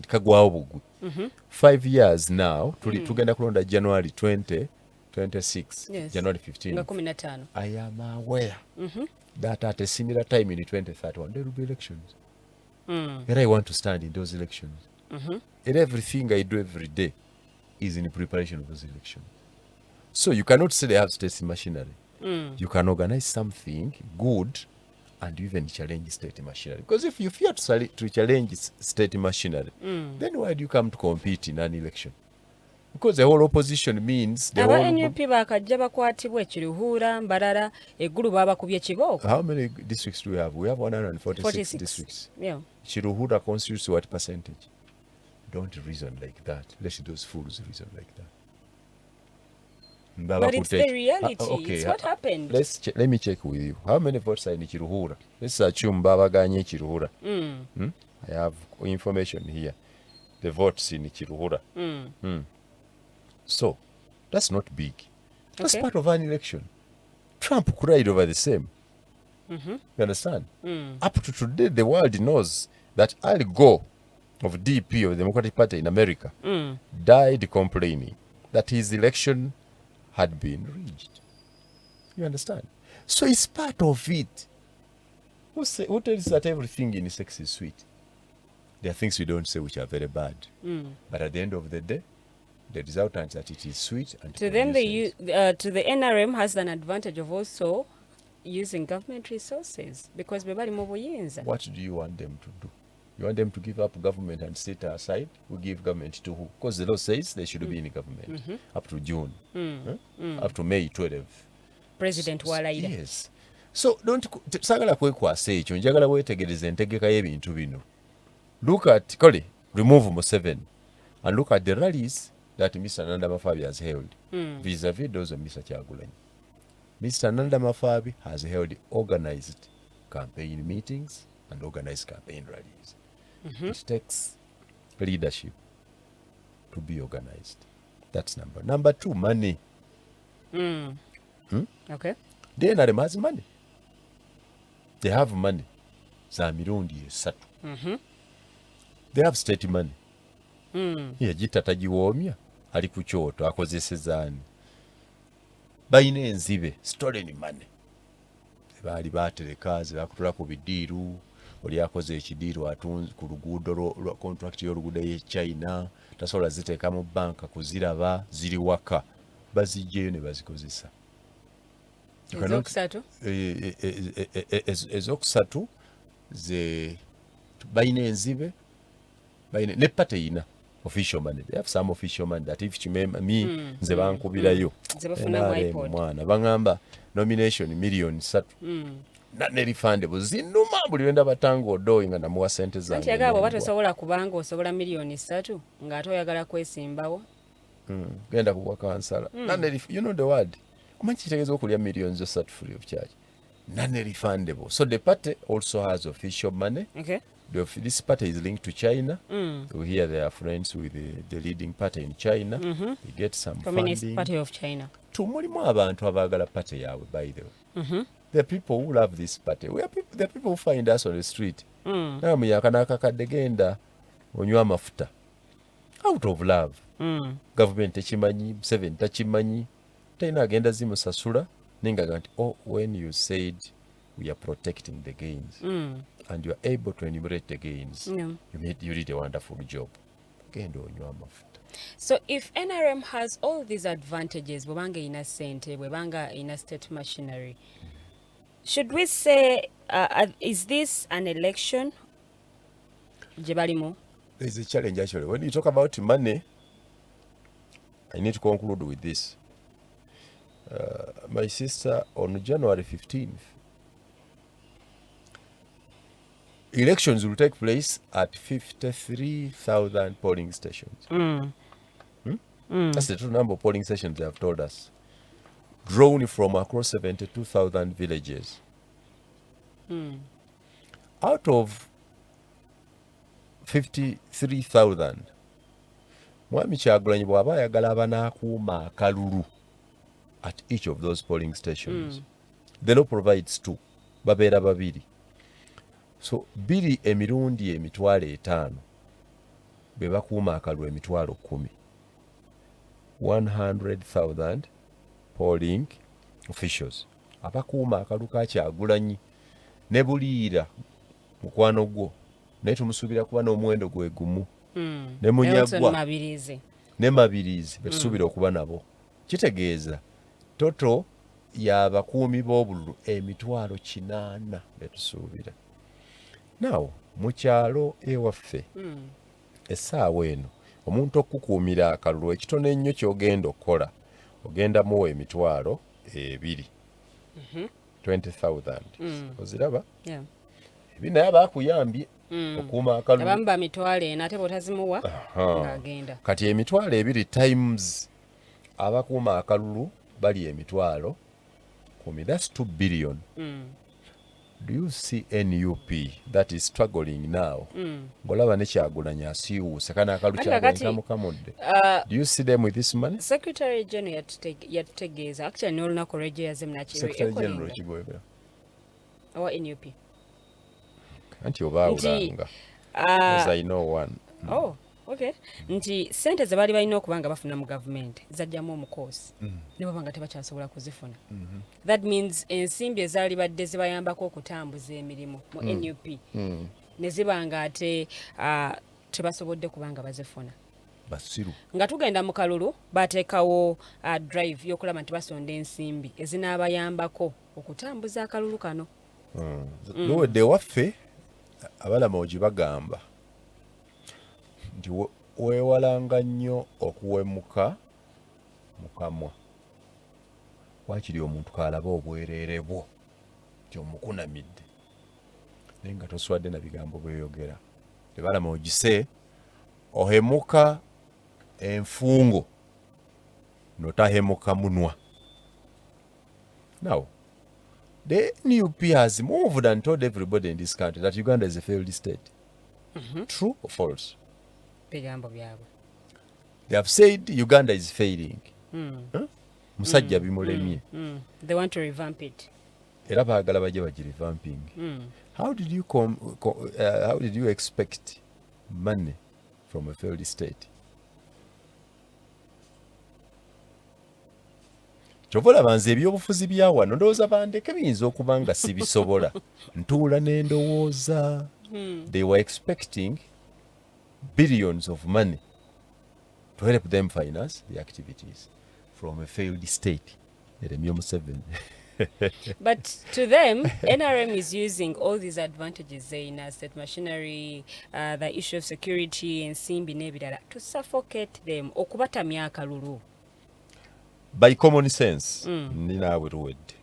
5 years now, tugenda kulonda January 2026, yes. January 15. I am aware that at a similar time in 2031, there will be elections. And I want to stand in those elections. And everything I do every day is in preparation of those elections. So you cannot say they have state machinery. You can organize something good and even challenge state machinery. Because if you fear to challenge state machinery, then why do you come to compete in an election? Because the whole opposition means the whole... NUP bakajja bakwatibwa ekiruhura mbalala eggulu babakubye kibooko. How many districts do we have? We have 146 districts. Yeah. Chiruhura constitutes what percentage? Don't reason like that. Let those fools reason like that. But it's the reality. Okay. It's what happened. Let me check with you. How many votes are in Chiruhura? Let's assume Baba Ganye Chiruhura. I have information here. The votes in Chiruhura. So, that's not big. That's part of an election. Trump cried over the same. You understand? Up to today, the world knows that I'll go of DP of the Democratic Party in America died complaining that his election had been rigged. You understand? So it's part of it. Who tells that everything in sex is sweet? There are things we don't say which are very bad. But at the end of the day, the resultant that it is sweet. And to them, the NRM has an advantage of also using government resources because what do you want them to do? You want them to give up government and sit aside? We give government to who? Because the law says they should be in government up to June, up to May 12th. President Walaida. Yes. So don't sagala kwekwasa ekyo njagala weetegereze entegeka y'ebintu bino. Look at remove Museveni and look at the rallies that Mr. Nanda Mafabi has held vis-a-vis those of Mr. Kyagulanyi. Mr. Nanda Mafabi has held organized campaign meetings and organized campaign rallies. It takes leadership to be organized. That's number. Number two, money. Okay. The NRM has money. They have money. Zamirundi esatu. They have state money. Yagita tagiwomya ali ku kyoto akozesezaani. Bayina enzibe stolen money. Baali baatereka bakutula ku bidiiru oli akoze ekidiiru atunze ku luguudo lwa contract y'oluguudo y'e China tasobola ziteeka mu banka kuziraba ziri waka bazijjeyo ne bazikozesa. Ezokusatu ze bayina enzibe bayina ne pateyina official money. They have some official money that if you remember me nze bankubirayo mwana bangamba nomination million 3 ne refundable zinuma buli wenda batanga odoyi nga namuwa sente zange. Anti agabo batosobola kubanga osobola million 3 nga atoyagala kwesimbawo. Genda kuwa kansala. You know the word. Kumanyi kitegeeza okulya millions 3 free of charge. Non-refundable. So the party also has official money. Okay. This party is linked to China. We hear they are friends with the leading party in China. They get some Communist funding. Party of China. Tumulimu abantu abagala party yawe, by the way. The people who love this party. The people who find us on the street. Na muyakana kakadde genda onywa amafuta. Out of love. Government techimanyi, Museveni tachimanyi. Taina agenda zimusasula. Ninga ganti, when you said we are protecting the gains and you are able to enumerate the gains, you did a wonderful job. So if NRM has all these advantages, bwebanga ina sente, bwebanga ina state machinery, should we say, is this an election? Jebalimo? There's a challenge actually. When you talk about money, I need to conclude with this. My sister, on January 15th, elections will take place at 53,000 polling stations. That's the true number of polling stations they have told us. Drawn from across 72,000 villages. Out of 53,000, Mwami Kyagulanyi bw'aba ayagala abanaakuuma akalulu at each of those polling stations. The law provides 2. Babeera babiri. So, 2 emirundi emitwalo 5 be bakuuma akalulu emitwalo 10. 100,000 polling officials. Abakuuma akalulu ka Kyagulanyi ne buliira mukwano gwo. Naye tumusuubira kuba n'omuwendo gwe gumu. Ne munyagwa. Ne mabirizi betusuubira okuba nabo. Kitegeeza toto y'abakuumi b'obululu emitwalo 8 betusuubira. Now, mu kyalo ewaffe essaawa eno omuntu okukuumira akalulu ekitono ennyo ky'ogenda okukola ogenda muwa emitwalo 2. 20,000. Oziraba? Ebi naye abaakuyambye okuuma akalulu. Abamu ba mitwalo 4 ate bw'otazimuwa ng'agenda. Kati emitwalo 2 times abakuuma akalulu bali emitwalo 10. That's 2 billion. Do you see NUP that is struggling now? Ngolaba ne Kyagulanyi asiiwuuse kana akalu Kyagulanyi kamudde. Do you see them with this money? Secretary General yatutegeeza actually n'olunaku lw'ejeyaze munakiri. Secretary General kigwebera. Owa NUP. Anti obaawulanga. As I know one. Oh, okay. Nti sente ze bali balina okubanga bafuna mu government zajjamu omukoosi ne bwabanga tebakyasobola kuzifuna. That means ensimbi ezaali badde zibayambako okutambuza emirimu mu NUP ne zibanga ate tebasobodde kubanga bazifuna. Basiru. Nga tugenda mu kalulu bateekawo drive y'okulaba nti basonda ensimbi ezinaabayambako okutambuza akalulu kano. Luwedde waffe abalama ogibagamba nti weewalanga nnyo okuwemuka mu kamwa. Waakiri omuntu kaalaba obwereere bwo nti omukunamidde naye nga toswadde na bigambo bweyogera. Tebalama ogise ohemuka enfungo notahemuka munwa. Now, the NUP has moved and told everybody in this country that Uganda is a failed state. True or false? Bigambo byabwe. They have said Uganda is failing. Musajja bimulemye. They want to revamp it. Era baagala bajje bagirevamping. How did you expect money from a failed state? Chovola banze eby'obufuzi bya wano ndowooza bandeke biyinza okuba nga si bisobola. Ntuula ne ndowooza. They were expecting billions of money to help them finance the activities from a failed state. But to them, NRM is using all these advantages in state machinery, the issue of security and simbi nebirala to suffocate them. Okubatamya akalulu. By common sense, Ninawe Ruwedde,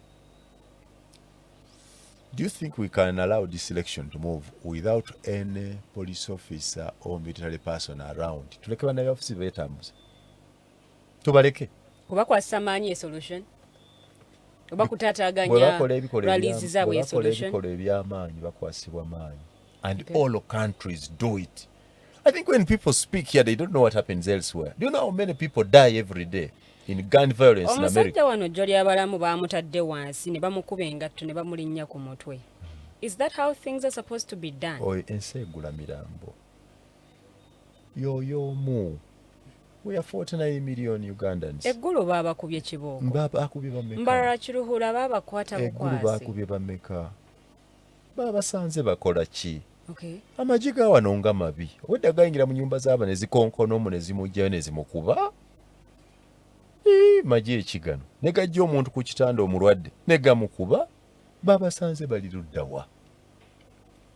do you think we can allow this election to move without any police officer or military person around? Tuleke bana office betambuze. Tubaleke. Kuba kwa samanye solution. Kuba kutaataganya rallies zaabwe solution. Ebikola eby'amaanyi bakwasibwa maanyi. And all countries do it. I think when people speak here, they don't know what happens elsewhere. Do you know how many people die every day in gun violence in America? Omusajja wano jjoli abalamu baamutadde wansi ne bamukuba engatto ne bamulinnya ku mutwe. Is that how things are supposed to be done? Oyo ensi egula mirambo. Yoyomu. We are 49 million Ugandans. Eggulu baabakubye kibooko. Baabakubye bameka. Mbalala kiruhura baabakwata bukwasi. Eggulu baakubye bameka. Baabasanze bakola ki? Okay. Amagi ga wano nga mabi. Obwedda gayingira mu nnyumba z'aba ne zikonkono mu ne zimugjayo ne zimukuba. Magi ekigano. Ne gajja omuntu ku kitanda omulwadde ne gamukuba. Baabasanze bali luddawa.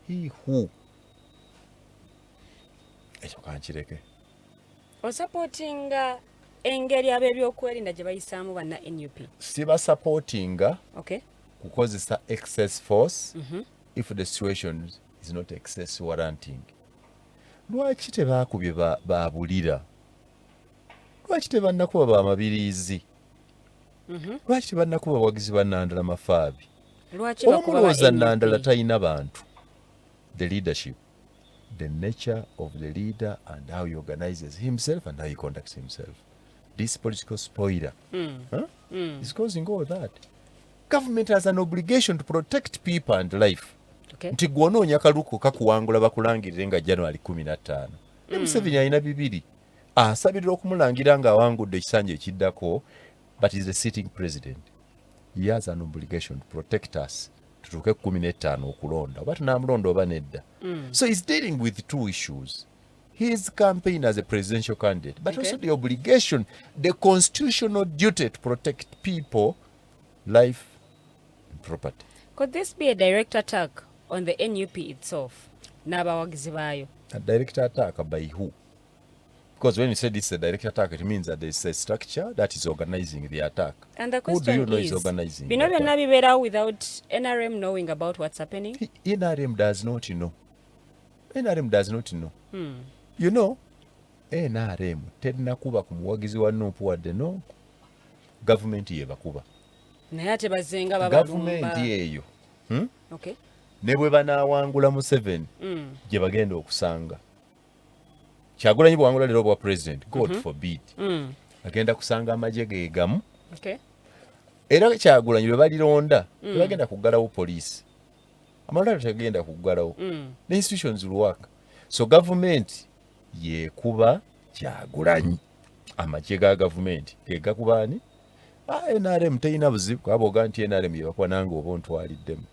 Hu. Ekyo kankireke. Osupportinga engeri ab'ebyokwerinda gye bayisaamu banna NUP. Siba supportinga. Okay. Kukozesa excess force if the situation is not excess warranting. Lwaki tebaakubye baabulira? Lwaki tebannakuba bamabiriizi? Lwaki tebannakuba bawagizi ba Nandala Mafaabi? Omulowooza Nandala talina bantu. The leadership, the nature of the leader and how he organizes himself and how he conducts himself. This political spoiler is causing all that. Government has an obligation to protect people and life. Okay. Nti gw'onoonya kaluko kakuwangula bakulangirire nga January 15. Museveni alina bibiri. Asabirira okumulangira nga awangudde ekisanja ekiddako, but is the sitting president. He has an obligation to protect us. Tutuuke 15 okulonda. Oba tunamulonda oba nedda. So he's dealing with two issues. His campaign as a presidential candidate, but also the obligation, the constitutional duty to protect people, life, and property. Could this be a direct attack on the NUP itself? N'abawagizi baayo. A direct attack by who? Because when you say this is a direct attack, it means that there is a structure that is organizing the attack. And the Who do you question know is organizing bino the attack? byonna bibeerawo without NRM knowing about what's happening? NRM does not know. NRM does not know. You know, NRM terinakuba ku muwagizi wa Nuupu wadde no. Government yebakuba. Naye ate bazenga babalumba. Government eyo. Okay. Ne bwe banaawangula Museveni gye bagenda okusanga. Kyagulanyi bw'awangula leero bwa president, God forbid. Agenda kusanga amagye ge gamu. Okay. Era Kyagulanyi lwe balironda tebagenda kuggalawo poliisi. Amalwaliro tegenda kuggalawo. The institutions will work. So government yekuba Kyagulanyi amagye ga gavumenti ge gakuba ani NRM teyina buzibu kwaboga nti NRM yebakuba nange oba ontwaliddemu.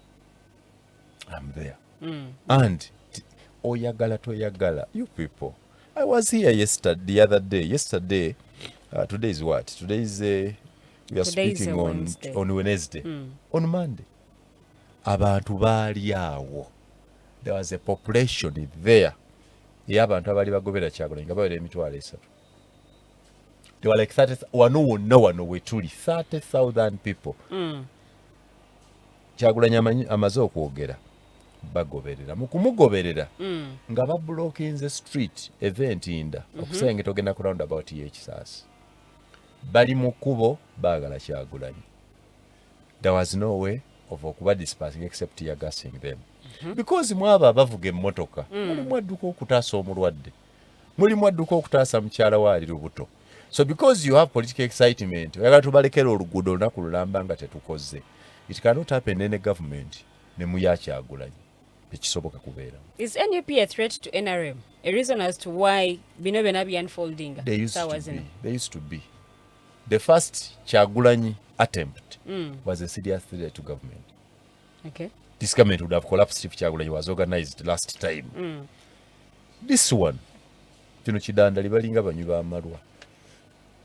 I'm there. And oyagala toyagala, you people. I was here the other day. Yesterday, today is what? Today is we are speaking on Wednesday. On Monday, abantu baali awo. There was a population there. Y'abantu abali bagobera Kyagulanyi nga bawera emitwalo 3. They were like 30. Wano wetuli 30,000 people. Kyagulanyi amaze okwogera. Bagoberera mu kumugoberera nga bablockinze street event inda okusenge togenda ku roundabout y'ekisaasi bali mu kubo baagala Kyagulanyi. There was no way of okuba dispersing except tear gassing them because mwaba abavuga emmotoka mulimu adduka okutaasa omulwadde, mulimu adduka okutaasa mukyala waali lubuto. So because you have political excitement oyagala tubalekera oluguudo olunaku lulamba nga tetukoze. It cannot happen in a government ne mu ya Kyagulanyi. Is NUP a threat to NRM? A reason as to why bino byonna be unfolding? They used to be. The first Kyagulanyi attempt was a serious threat to government. Okay. This government would have collapsed if Kyagulanyi was organized last time. This one, Kino Kidandali balinga banywi ba Marwa.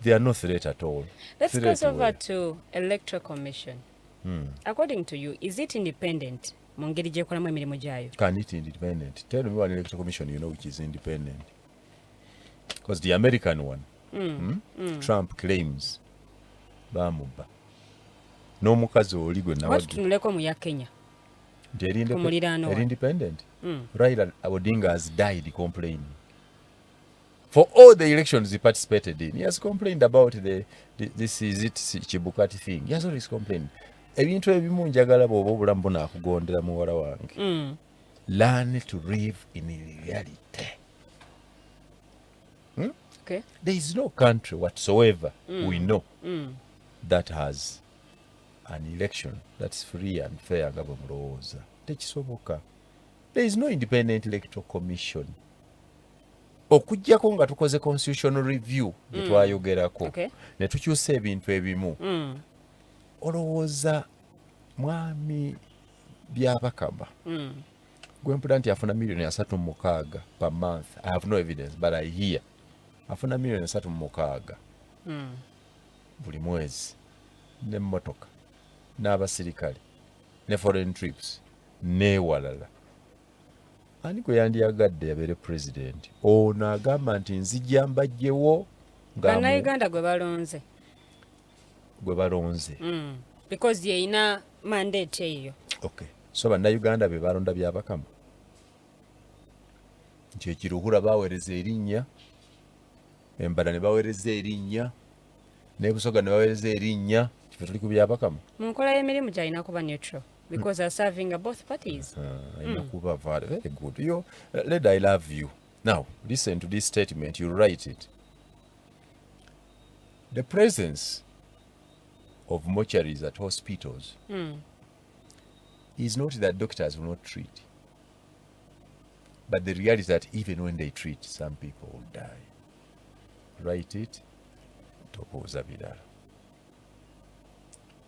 They are no threat at all. Let's cross over to Electoral Commission. According to you, is it independent? Can it independent? Tell me one electoral commission you know which is independent. Because the American one, Trump claims bamuba. No mukazi oli gwe nawadde. What tunuleko mu ya Kenya? They're independent. Raila Odinga has died complaining. For all the elections he participated in, he has complained about this is it Chibukati thing. He has always complained. Ebintu ebimu njagala bw'oba obulamu bunaakugondera muwala wange. Learn to live in reality. Okay. There is no country whatsoever we know that has an election that's free and fair nga bwe mulowooza. Tekisoboka. There is no independent electoral commission. Okujjako nga tukoze constitutional review gye twayogerako ne tukyusa ebintu ebimu. Olowooza mwami Byabakama gwe mpulira nti afuna $3.6 per month. I have no evidence but I hear afuna $3.6 buli mwezi n'emmotoka n'abasirikale ne foreign trips n'ewalala. Ani gwe yandiyagadde yabeere president? Ono agamba nti nzijja mbajjewo Bannayuganda gwe balonze. Because yeyina mandate eyo. Okay. So bannayuganda be balonda Byabakama. Nti ekiruhura baweereza erinnya, Embala ne baweereza erinnya, n'Ebusoga ne baweereza erinnya, kife tuli ku Byabakama. Mu nkola y'emirimu gyalina kuba neutral because are serving both parties. Alina kuba very good. Lady, I love you. Now, listen to this statement. You write it. The presence of mortuaries at hospitals is not that doctors will not treat, but the reality is that even when they treat, some people will die. Write it. Topoza bidala.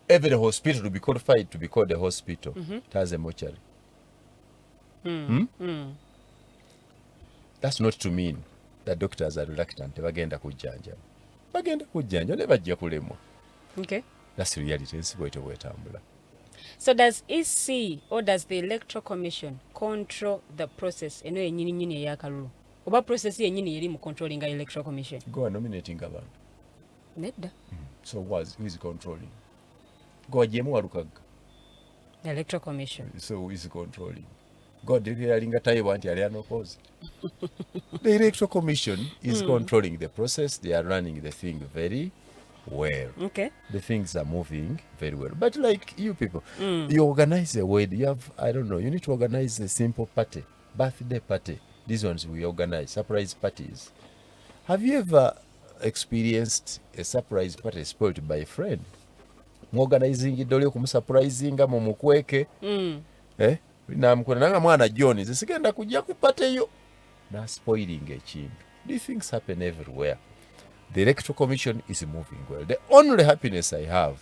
Every hospital will be qualified to be called a hospital. It has a mortuary. That's not to mean that doctors are reluctant. Bagenda kujjanja ne bajja kulemwa. Okay. That's the reality. Nsibwete bwetambula. So does EC or does the Electoral Commission control the process eno yennyini eya kalulu? Oba process yennyini yeri mu controlling Electoral Commission? Go on nominating abantu. Nedda. So who is controlling? Go ajemu walukaga. The Electoral Commission. So who is controlling? God yalinga tayiwa nti ali opposed. The Electoral Commission is controlling the process. They are running the thing very well. Okay. The things are moving very well. But like you people, you organize a wedding. You have, I don't know, you need to organize a simple party, birthday party. These ones we organize, surprise parties. Have you ever experienced a surprise party spoiled by a friend? Organizing idoli okumusurprisinga mu mukweke. Namukona nanga mwana John, sigenda kujja kupate yo. Na spoiling ekintu. These things happen everywhere. The Electoral Commission is moving well. The only happiness I have,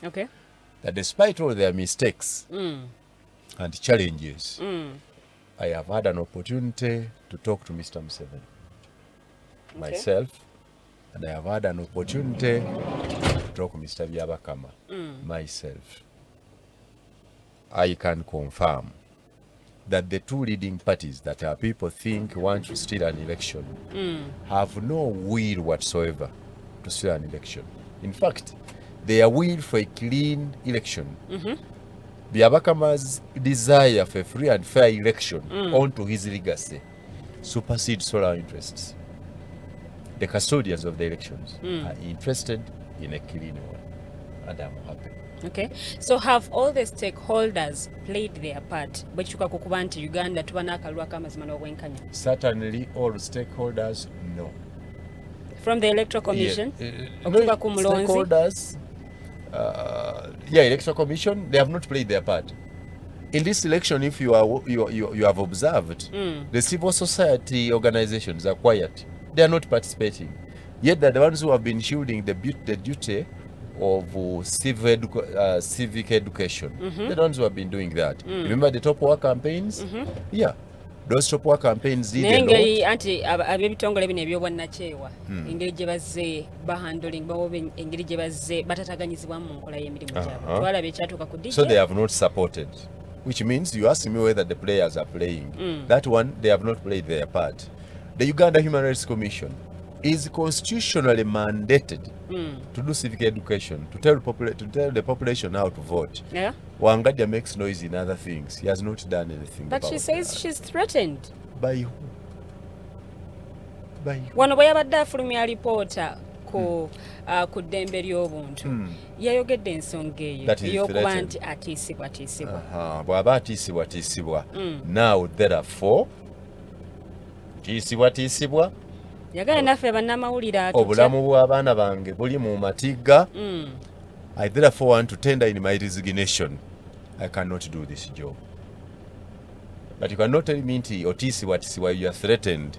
that despite all their mistakes and challenges, I have had an opportunity to talk to Mr. Museveni myself, and I have had an opportunity to talk to Mr. Byabakama myself. I can confirm that the two leading parties that our people think want to steal an election have no will whatsoever to steal an election. In fact, their will for a clean election, Byabakama's desire for a free and fair election onto his legacy supersedes all our interests. The custodians of the elections are interested in a clean one, and I'm happy. Okay, so have all the stakeholders played their part? Uganda Certainly all stakeholders, no. From the Electoral Commission? Stakeholders, Electoral Commission, they have not played their part. In this election, if you have observed, the civil society organizations are quiet. They are not participating. Yet they're the ones who have been shielding the duty of civic education. They're the ones who have been doing that. Remember the top war campaigns? Yeah. Those top war campaigns did a lot. So they have not supported. Which means you ask me whether the players are playing. That one, they have not played their part. The Uganda Human Rights Commission is constitutionally mandated to do civic education, to tell the population how to vote. Yeah. Wangadia makes noise in other things. He has not done anything. But she says she's threatened. By who? By who? Wano bweyabadde afulumya alipoota ku ddembe ly'obuntu yayogedde ensonga eyo ey'okuba nti atiisibwa. Bw'aba atiisibwa. Now therefore tiisibwa yagala naffe bannamawulire obulamu bw'abaana bange buli mu matigga. I therefore want to tender in my resignation. I cannot do this job. But you cannot tell me nti otiisibwa you are threatened.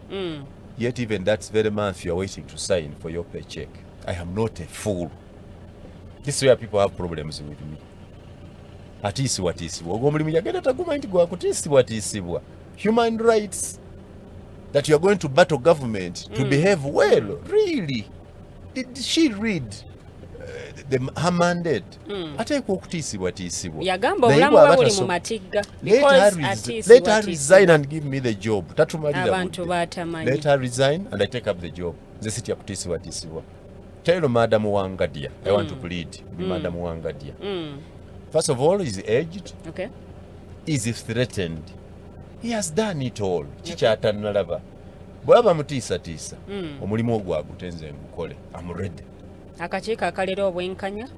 Yet even that very month you are waiting to sign for your paycheck. I am not a fool. This is where people have problems with me. Atiisibwa ogwo omulimu yagenda taguma nti gwakutiisibwa. Human rights. That you are going to battle government to behave well. Really? Did she read her mandate? Ateekwa okutiisibwa. Yagamba obulamu bwe buli mu matigga. Let her resign and give me the job. Tatumalira abantu batamanyi. Let her resign and I take up the job. Nze sitya kutiisibwa. Tell Madam Wangadia, I want to plead with Madam Wangadia. First of all, he's aged. Okay. Is threatened. He has done it all. Kikyatanalaba. Bwaba mutiisa omulimu ogwo agutenze ngukole. I'm ready. Akakiiko akalera obwenkanya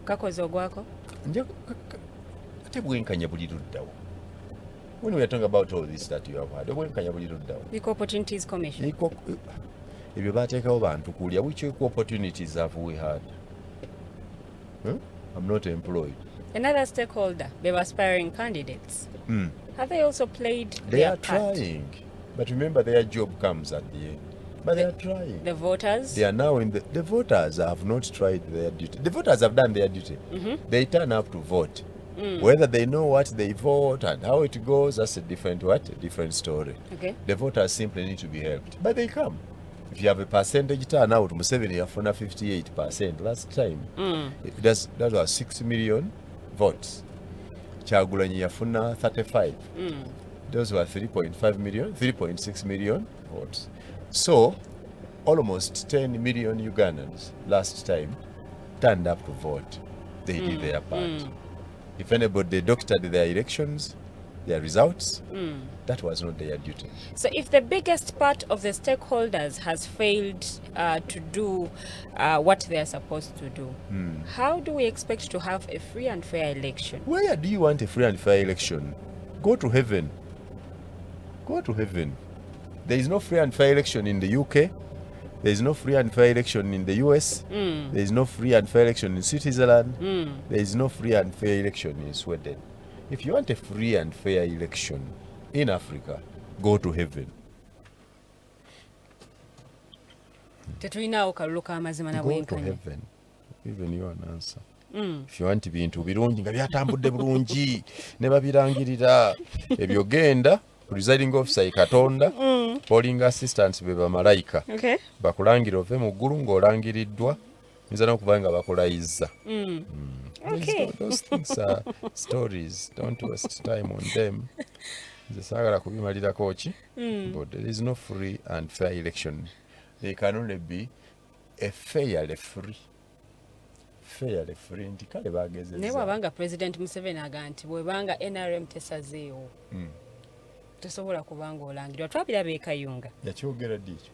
kakoze ogwako? Ate bwenkanya buli luddawo. When we are talking about all this that you have had, obwenkanya buli luddawo. Equal Opportunities Commission. Ebyo baateekawo bantu kulya. Which equal opportunities have we had? I'm not employed. Another stakeholder, they were aspiring candidates. Have they also played their part? They are trying. But remember, their job comes at the end. But they are trying. The voters? They are now in the voters have not tried their duty. The voters have done their duty. They turn up to vote. Whether they know what they vote and how it goes, that's a different story. Okay. The voters simply need to be helped. But they come. If you have a percentage turnout, Museveni yafuna 58% last time. That was 6 million votes. Kyagulanyi yafuna 35. Those were 3.6 million votes. So, almost 10 million Ugandans last time turned up to vote. They did their part. If anybody doctored their elections, their results, that was not their duty. So if the biggest part of the stakeholders has failed to do what they are supposed to do, how do we expect to have a free and fair election? Where do you want a free and fair election? Go to heaven. Go to heaven. There is no free and fair election in the UK. There is no free and fair election in the US. There is no free and fair election in Switzerland. There is no free and fair election in Sweden. If you want a free and fair election in Africa, go to heaven. Tetulinawo kalulu k'amazima na Go to bwenkanya. heaven. Even you an answer. If you want bintu birungi nga byatambudde bulungi ne babirangirira ebyo genda presiding officer Katonda polling assistants be bamalayika Okay. bakulangira ove mu ggulu ng'olangiriddwa nza n'okuba nga bakulayizza. Okay. Those things are stories. Don't waste time on them. Nze saagala kubimalirako ki, but there is no free and fair election. There can only be a fairly free. Fairly free nti kale bagezezza. Naye bw'abanga President Museveni agamba nti bw'ebanga NRM tesazeewo tosobola kubanga olangirwa. Twabiraba e Kayunga Yakyogera ddi ekyo?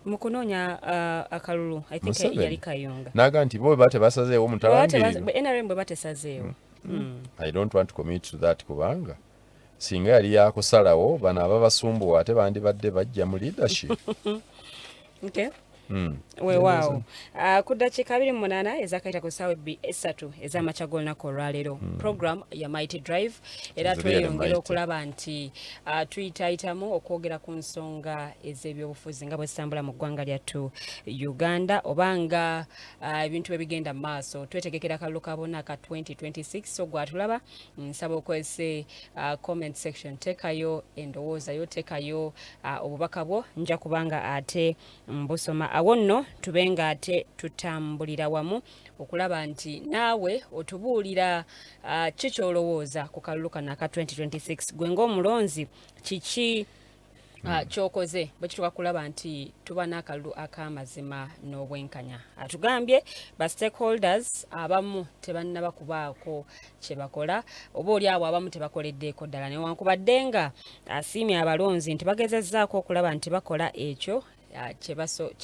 mu kunoonya akalulu. I think Museveni? yali Kayunga. N'agamba nti bo bwe batebasazeewo omuntu alangirirwa. NRM bwe batesazeewo. I don't want to commit to that kubanga singa yali yakusalawo bano ababasumbuwa ate bandibadde bajja mu leadership. Okay. Weewaawo ku ddakiika 28 ezakayita ku ssaawa 3 ez'amakya g'olunaku olwaleero program ya Mighty Drive era tweyongera okulaba nti tuyitaayitamu okwogera ku nsonga ez'ebyobufuzi nga bwe zitambula mu ggwanga lyattu Uganda oba nga ebintu bwe bigenda mu maaso. Twetegekera akalulu ka bonna aka 2026 so gwatulaba nsaba okwese comment section teekayo endowooza yo, teekayo obubaka bwo nja kubanga ate mbusoma awo nno tube nga ate tutambulira wamu okulaba nti naawe otubuulira ki ky'olowooza ku kalulu kano aka 2026 gwe ng'omulonzi kiki kyokoze bwe kituuka kulaba nti tuba n'akalulu ak'amazima n'obwenkanya. Atugambye ba stakeholders abamu tebannaba kubaako kye bakola oba oli abo abamu tebakoleddeeko ddala newankubadde nga asiimye abalonzi nti bagezezzaako okulaba nti bakola ekyo kye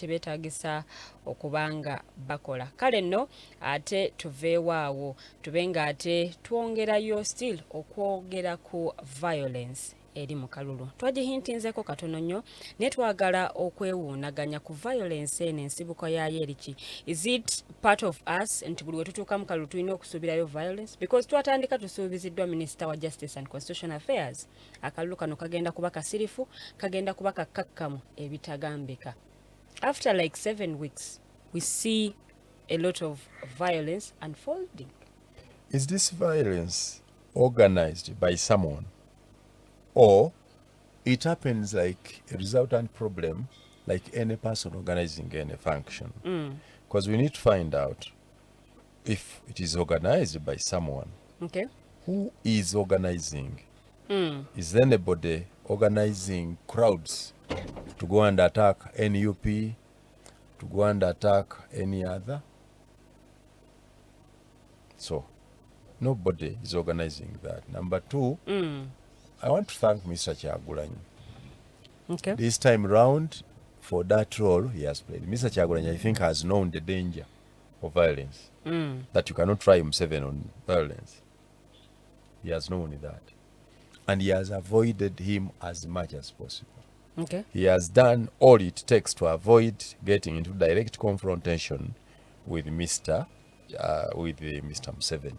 beetagisa okubanga bakola. Kale nno ate tuveewaawo tube nga ate twongerayo still okwogera ku violence eri mu kalulu. Twagihintinzeko katono nnyo naye twagala okwewuunaganya ku violence eno ensibuko yaayo eriki. Is it part of us nti buli we tutuuka mu kalulu tulina okusuubirayo violence? Because twatandika tusuubiziddwa Minister wa Justice and Constitutional Affairs. Akalulu kano kagenda kuba kasirifu, kagenda kuba kakkakkamu ebitagambika. After like 7 weeks, we see a lot of violence unfolding. Is this violence organized by someone? Or it happens like a resultant problem, like any person organizing any function. Because we need to find out if it is organized by someone. Okay. Who is organizing? Is anybody organizing crowds to go and attack NUP, to go and attack any other? So, nobody is organizing that. Number 2, I want to thank Mr. Kyagulanyi. Okay. This time round, for that role he has played. Mr. Kyagulanyi, I think, has known the danger of violence. That you cannot try Museveni on violence. He has known that. And he has avoided him as much as possible. Okay. He has done all it takes to avoid getting into direct confrontation with Mr. Museveni.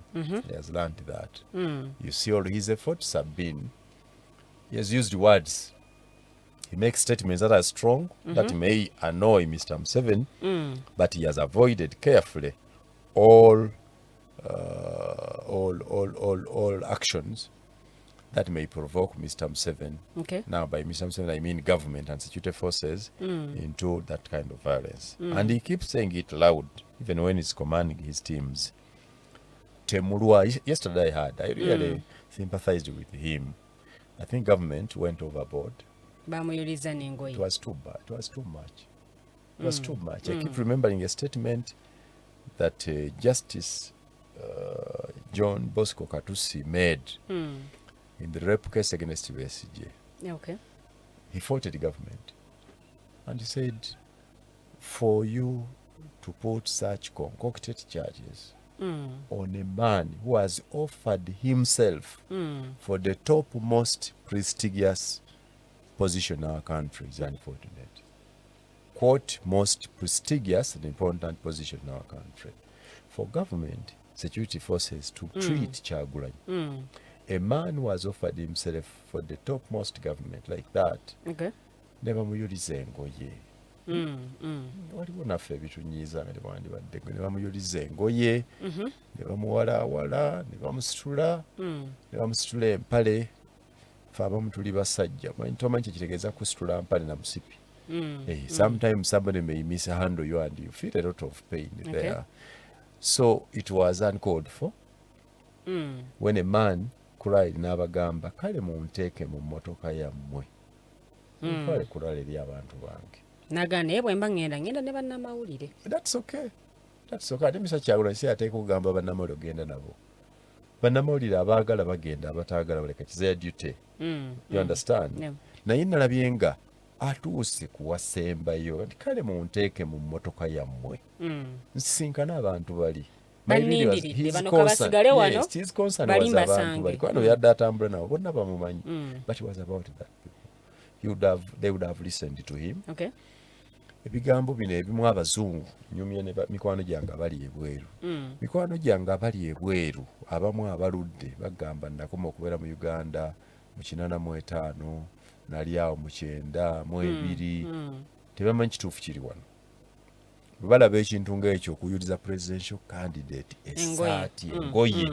He has learned that. You see, all his efforts have been, he has used words. He makes statements that are strong, that may annoy Mr. Museveni, but he has avoided carefully all actions that may provoke Mr. Museveni. Okay. Now, by Mr. Museveni, I mean government and security forces into that kind of violence. And he keeps saying it loud, even when he's commanding his teams. Temurwa, yesterday I really sympathized with him. I think government went overboard. Bamuyuliza n'engoye. It was too bad. It was too much. It was too much. I keep remembering a statement that Justice John Bosco Katusi made in the rape case against USG. Okay. He faulted the government. And he said, for you to put such concocted charges on a man who has offered himself for the topmost prestigious position in our country is unfortunate. Quote, most prestigious and important position in our country. For government, security forces to treat Kyagulanyi, a man who has offered himself for the topmost government like that, Okay. never muyulize engoye. waliwo naffe ebitunyiiza nga tewandibadde ne bamuyuliza engoye ne bamuwalaawala ne bamusitula ne bamusitula empale fe abamu tuli basajja tomanyi kyekitegeeza kusitula mpale na musipi. Sometimes somebody may mishandle you and you feel a lot of pain there. So it was uncalled for. When a man cried n'abagamba kale munteeke mu mmotoka yammwe kale kulala eri abantu bange nagana naye bwe mba ngenda ne bannamawulire. That's okay ate Mr. Kyagulanyi si ateeka okugamba bannamawulire ogenda nabo. Bannamawulire abaagala bagenda abataagala baleka kizeya duty. You understand? Naye nalabye nga atuuse kuwasembayo nti kale munteeke mu mmotoka yammwe nsisinkana abantu bali bannindiridde bano kabasigale wano bali kwano yadde atambula nabo bonna bamumanyi. But it was about that people. They would have listened to him. Ebigambo bino ebimu abazungu nyumye ne mikwano gyange abali ebweru. Mikwano gyange abali ebweru abamu abaludde bagamba nakoma okubeera mu Uganda mu 85 nali awo mu 92 tebamanyi kituufu kiri wano. Bwe balaba ekintu ng'ekyo okuyuliza presidential candidate esaati engoye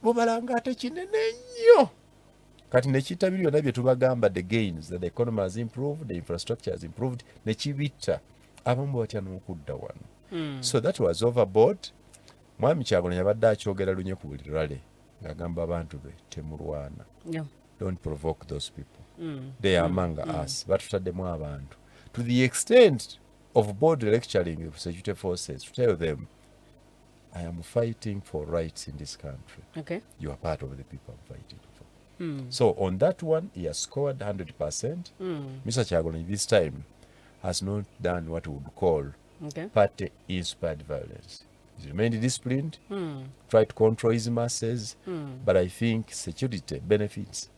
bo balanga ate kinene nnyo. Kati nekitabiri byonna bye tubagamba the gains that the economy has improved, the infrastructure has improved, nekibitta abamu batya n'okudda wano. So that was overboard. Mwami Kyagulanyi yabadde akyogera lunye ku buli lwale ng'agamba abantu be temulwana. Don't provoke those people. They are among us. Batutaddemu abantu. To the extent of board lecturing of security forces to tell them, I am fighting for rights in this country. You are part of the people I'm fighting for. So on that one, he has scored 100%. Mr. Kyagulanyi this time has not done what we would call party-inspired violence. He's remained disciplined, tried to control his masses, but I think security benefits.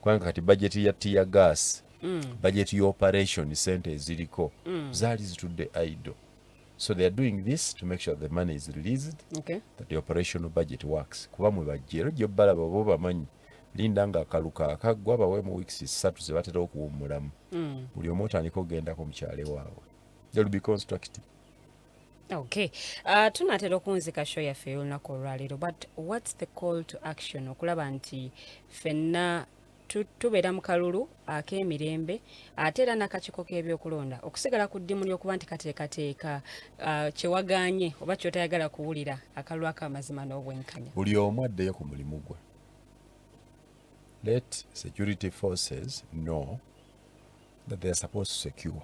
Kwanga kati budget ya tear gas, budget ya operation sente eziriko, zali zitudde idle. So they are doing this to make sure the money is released, that the operational budget works. Kuba mwe bajjero gyo balaba bo bamanyi. Linda nga akaluka akaggwa bawe mu weeks 3 ze batera okuwummulamu. Buli omu otandika ogendako mukyale waabwe. They'll be constructive. Tunatera okunzika show yaffe olunaku olwaleero, but what's the call to action okulaba nti ffenna tubeera mu kalulu ak'emirembe ate era n'akakiiko k'ebyokulonda okusigala ku ddimu ly'okuba nti kateekateeka kyewagaanye oba ky'otayagala kuwulira akalulu ak'amazima n'obwenkanya. Buli omu addeyo ku mulimu gwe. Let security forces know that they are supposed to secure,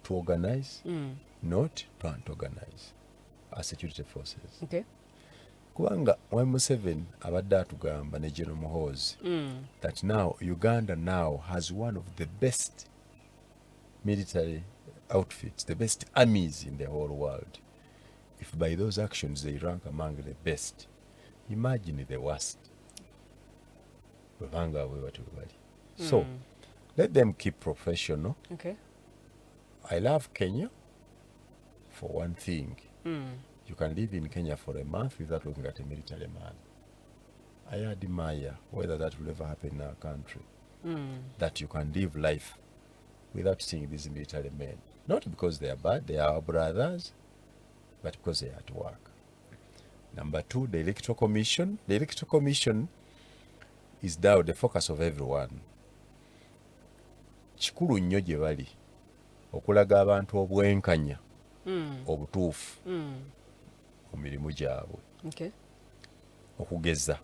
to organize, not to antagonise as security forces. Kubanga Museveni abadde atugamba ne General Muhoozi that now Uganda now has one of the best military outfits, the best armies in the whole world. If by those actions they rank among the best, imagine the worst. So let them keep professional. I love Kenya for one thing. You can live in Kenya for a month without looking at a military man. I admire whether that will ever happen in our country. That you can live life without seeing these military men. Not because they are bad, they are our brothers, but because they are at work. Number 2, the Electoral Commission. The Electoral Commission is now the focus of everyone. Kikulu nnyo gye bali okulaga abantu obwenkanya obutuufu mu mirimu gyabwe. Okugeza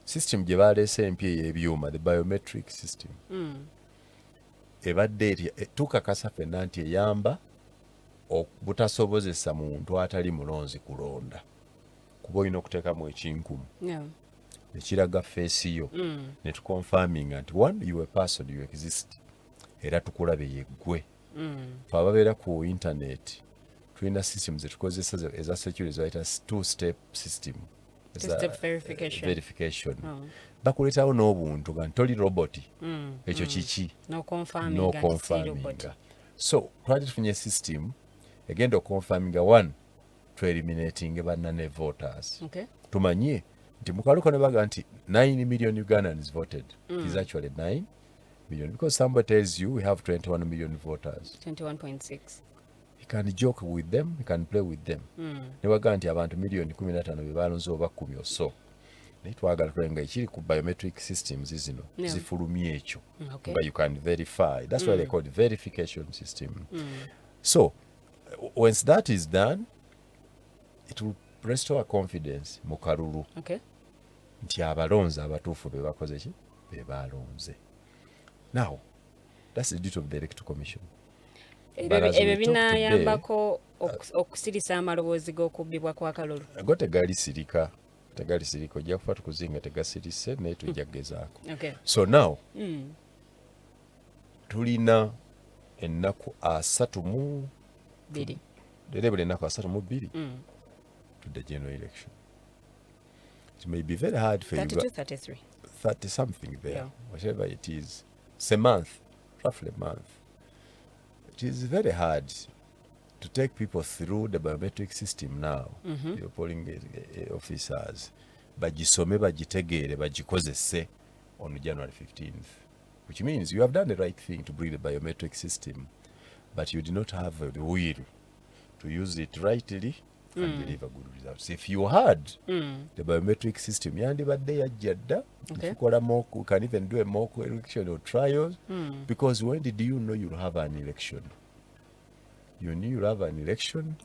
system gye baleese empya ey'ebyuma, the biometric system, ebadde tukakasa ffenna nti eyamba obutasobozesa muntu atali mulonzi kulonda kuba olina okuteekamu ekinkumu nekiraga feesi yo ne tuconfirminga nti one, you a person, you exist, era tukulabe yeggwe. Fe ababeera ku internet tulina system zetukozesa eza security zayita 2-step system, verification. Bakuleetawo n'obuntu nga ntoli roboti ekyo kiki no confirminga. So twali tufunye system egenda okonfirminga one to eliminating bannane voters. Tumanye nti mu kaluko ne baga nti 9 million Ugandans voted. It is actually 9 million. Because somebody tells you we have 21 million voters. 21.6. He can joke with them, he can play with them. Newaga nti abantu million 15 be balonze oba 10 or so. Naye twagala kulenga ekiri ku biometric systems zino zifulumye ekyo. But you can verify. That's why they call it verification system. So, once that is done, it will restore confidence mu kalulu. Nti abalonzi abatuufu be bakoze ki? Be balonze. Now, that's the duty of the Electoral Commission. Ebyo binayambako okusirisa amaloboozi g'okubbibwa kwa kalulu. Go tegali sirika ojja kufa tukuzinga tegasirise naye tujja kugezaako. So now tulina ennaku 32 buli ennaku 32 to the general election. It may be very hard for 32, you 33 30 something there, whatever it is. It's a month, roughly a month. It is very hard to take people through the biometric system now. Your polling officers bagisome bagitegeere bagikozese on January 15th, which means you have done the right thing to bring the biometric system, but you did not have the will to use it rightly and deliver good results. If you had the biometric system, yandibadde yajja dda, you can even do a mock election or trials, because when did you know you'll have an election? You knew you'll have an election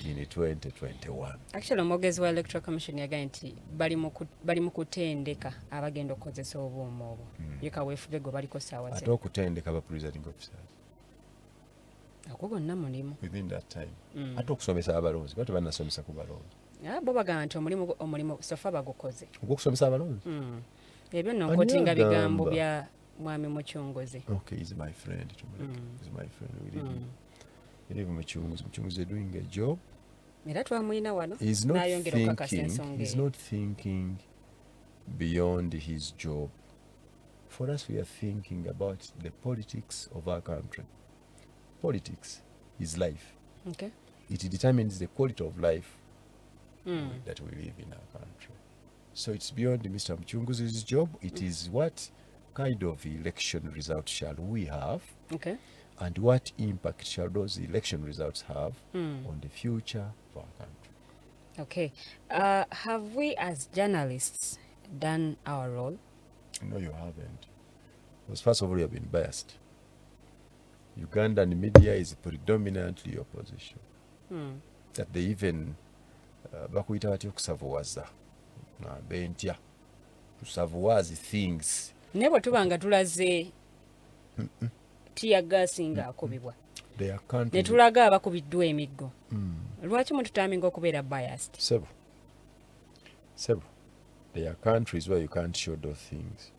in 2021. Actually, omwogezi wa Electoral Commission yagambye nti bali mu kutendeka abagenda okukozesa obwoma obwo. Yekaweefube gwe baliko ssaawa ze. Ate okutendeka ba presiding officers. Agwo gonna mulimu. Within that time. Ate okusomesa abalonzi, bati bannasomesa ku balonzi. Bo bagamba nti omulimu sofa bagukoze. Ogw'okusomesa abalonzi? Ebyo nno nkotinga bigambo bya mwami Mukyunguzi. Okay, he's my friend. He's my friend. We live Mukyunguzi. Mukyunguzi is doing a job. Era twamuyina wano. He's not thinking beyond his job. For us, we are thinking about the politics of our country. Politics is life. It determines the quality of life that we live in our country. So it's beyond Mr. Mukyunguzi's job. It is what kind of election results shall we have, and what impact shall those election results have on the future of our country. Have we as journalists done our role? No, you haven't. Because first of all, you have been biased. Ugandan media is predominantly opposition. That they even bakuyita batya okusavuwaza bentya tusavuwazi things. Ne bwe tuba nga tulaze tiyagasi nga akubibwa ne tulaga abakubiddwa emiggo, lwaki mututaminga okubeera biased? Several. There are countries where you can't show those things.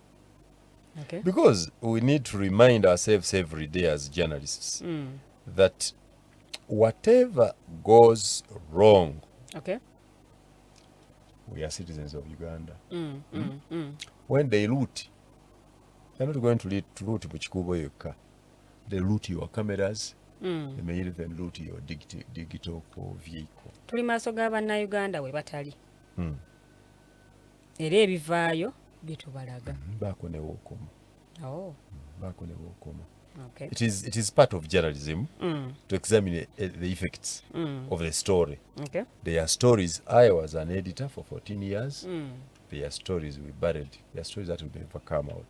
Because we need to remind ourselves every day as journalists that whatever goes wrong, we are citizens of Uganda. When they loot, they're not going to loot Buchikubo yokka. They loot your cameras, they may even loot your digital vehicle. Tuli maaso g'abannayuganda we batali. Era ebivaayo bitubalaga. Baako ne wookoma. Baako ne wookoma. It is part of journalism to examine the effects of the story. There are stories. I was an editor for 14 years. There are stories we buried. There are stories that will never come out.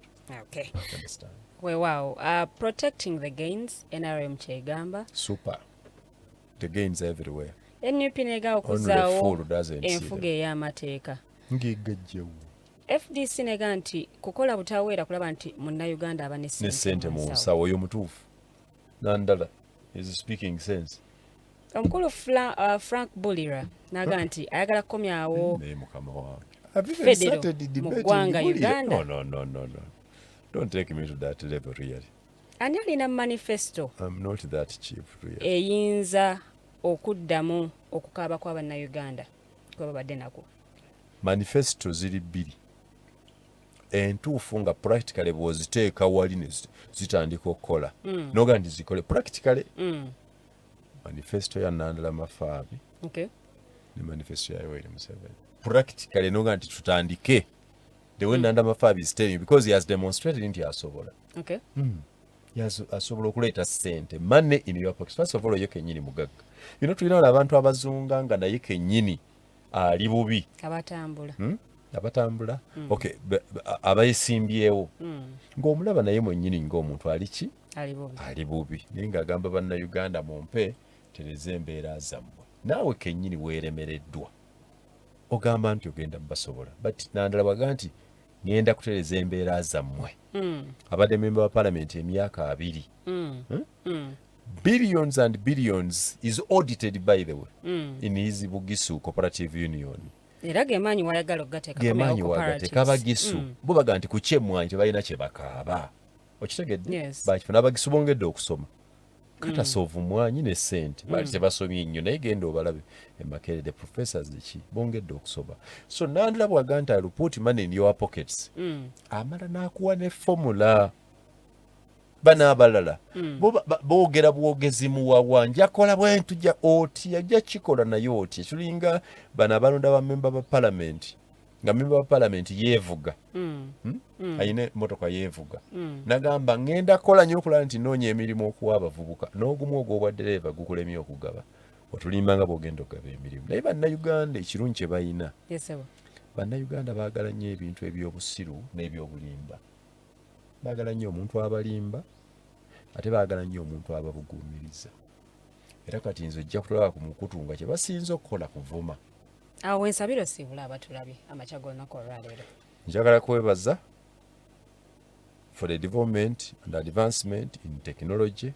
Understand? Wow. Protecting the gains, NRM kyegamba. Super. The gains are everywhere. NUP nega okuzaawo enfuga ey'amateeka. Ng'egajjawo. FDC nega nti kukola butaweera kulaba nti munnayuganda aba ne ssente mu nsawo. Oyo mutuufu. Nandala is speaking sense. Omukulu Frank Bulira naga nti ayagala kukomyawo federo mu ggwanga Uganda. No. Don't take me to that level, really. Ani alina manifesto? I'm not that cheap, really. Eyinza okuddamu okukaaba kw'abannayuganda kwe babadde nako. Manifesto ziri bbiri. Entuufu nga practically bw'oziteeka wali ne zitandika okukola. Noga nti zikole practically. Manifesto ya Nandala Mafaabi. Ne manifesto ya Yoweri Museveni. Practically noga nti tutandike the way Nanda Mafabi is telling you, because he has demonstrated into asobola. Okay. Asobola okuleeta ssente money in your pocket. First of all, oyo kennyini mugagga. You know, tulina abantu abazunga nga naye kennyini ali bubi. Abatambula. Okay, abayesimbyewo. Ng'omulaba naye mwennyini ng'omuntu ali ki? Ali bubi. Naye ng'agamba bannayuganda mumpe tereza embeera zammwe. Naawe kennyini weeremereddwa. Ogamba nti ogenda mubasobola. But Nandala bw'agamba nti ngenda kutereza embeera zammwe. Abadde member wa parliament emyaka 2. Billions and billions is audited, by the way, in his Bugisu Cooperative Union. Era Gemanyi wayagala okugateeka wagateeka abagisu bo baga nti ku kyemmwanyi tebalina kye bakaaba okitegedde bakifuna abagisu bongedde okusoma katasovu mwanyi ne ssente bali tebasomye nnyo naye genda obalabe emakere the professors eki bongedde okusoma so Nandala bw'agamba nti I'll put money in your pockets amala n'akuwa ne formula bana abalala boogera bwogezi muwawa njakola bwentu ja oti yajja kikola naye oti tulinga bana abalonda ba member ba parliament nga member wa parliament yeevuga ayine motoka yeevuga nagamba ngenda kola nnyo okulaba nti noonya emirimu okuwa abavubuka n'ogumu ogw'obwa ddereeva gukulemye okugaba otulimbanga bw'ogenda okugaba emirimu naye bannayuganda ekirungi kye bayina bannayuganda baagala nnyo ebintu eby'obusiru n'ebyobulimba baagala nnyo omuntu abalimba ate baagala nnyo omuntu ababuguumiriza era kati nze ojja kutulaba ku mukutu nga kye basinza okukola kuvuma awo wensabiro siibula abatulabye amakya g'olunaku olwaleero njagala kwebaza for the development and advancement in technology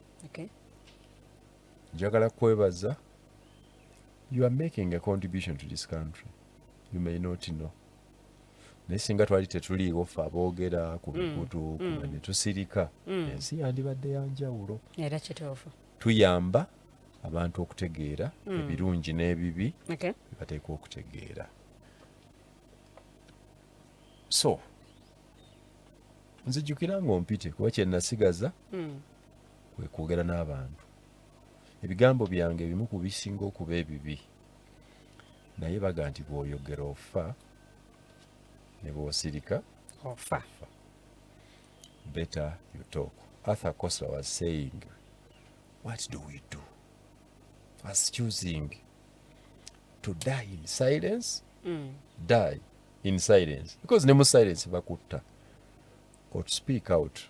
njagala kwebaza you are making a contribution to this country you may not know naye singa twali tetuliiwo ffe aboogera ku bikutu ne tusirika ensi yandibadde yanjawulo era kituufu tuyamba abantu okutegeera ebirungi n'ebibi bateekwa okutegeera so nzijjukira ng'ompite kuba kye nasigaza kwe kwogera n'abantu ebigambo byange ebimu ku bisinga okuba ebibi naye baga nti bw'oyogera ofa ne bw'osirika ofa better you talk. Arthur Koestler was saying, what do we do? Was choosing to die in silence, die in silence, because no silence bakutta, or to speak out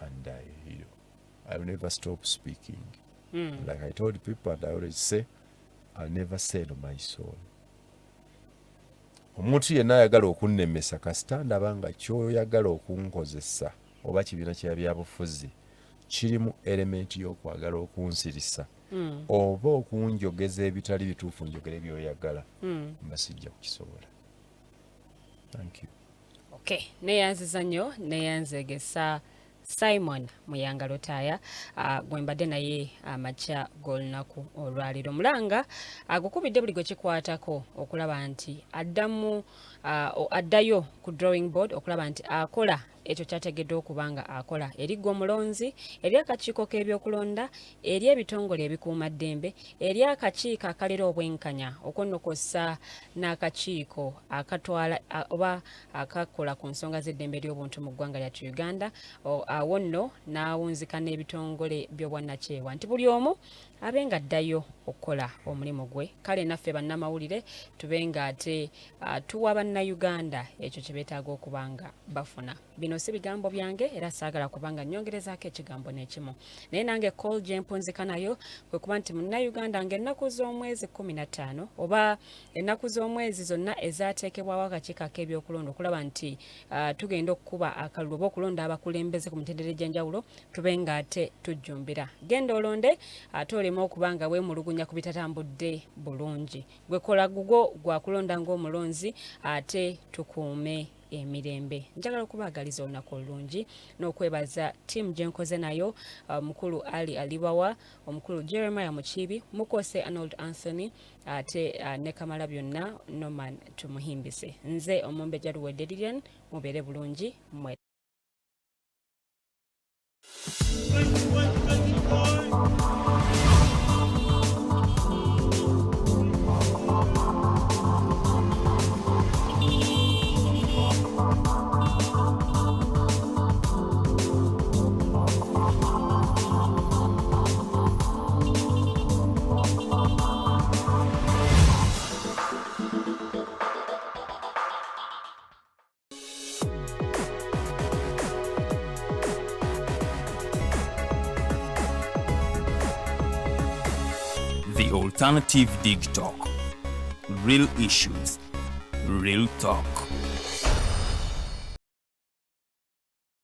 and die. I'll never stop speaking. Like I told people, and I always say, I'll never sell my soul. Omuntu yenna ayagala okunnemesa kasita ndaba nga ky'oyagala okunkozesa oba kibiina kya byabufuzi kirimu elementi y'okwagala okunsirisa oba okunjogeza ebitali bituufu njogere by'oyagala mba sijja kukisobola. Thank you. Okay, neyanziza nnyo neyanzegesa Simon Muyanga Lutaaya gwe mbadde naye amakya g'olunaku olwaleero mulanga agukubidde buli gwe kikwatako okulaba nti addayo ku drawing board okulaba nti akola ekyo kyategedde okuba nga akola eri ggwe omulonzi eri akakiiko k'ebyokulonda eri ebitongole ebikuumaddembe eri akakiiko akalera obwenkanya okwonokosa n'akakiiko akatwala oba akakola ku nsonga z'eddembe ly'obuntu mu ggwanga lyattu Uganda awo nno n'awunzika n'ebitongole by'obwannakyewa nti buli omu abe nga addayo okukola omulimu gwe kale naffe bannamawulire tube nga ate tuwa bannayuganda ekyo kye beetaaga okuba nga bafuna. Bino si bigambo byange era saagala kubanga nnyongerezaako ekigambo n'ekimu naye nange call gye mpunzika nayo kwe kuba nti munnayuganda ng'ennaku z'omwezi 15 oba ennaku z'omwezi zonna ezaateekebwawo akakiiko ak'ebyokulonda okulaba nti tugenda okukuba akalulu oba okulonda abakulembeze ku mitendera egy'enjawulo tube nga ate tujjumbira genda olonde ate olema okuba nga weemulugunya ku bitatambudde bulungi gwe kola gugwo gwakulonda ng'omulonzi ate tukuume emirembe. Njagala okubaagaliza olunaku olulungi n'okwebaza ttiimu gye nkoze nayo omukulu Ali Alibawa omukulu Jeremiah Mukiibi mukose Arnold Anthony ate ne Kamala byonna Norman tumuhimbise nze Omumbejja Luwedde Lilian mubeere bulungi mwe. The Alternative Dig Talk. Real issues, real talk.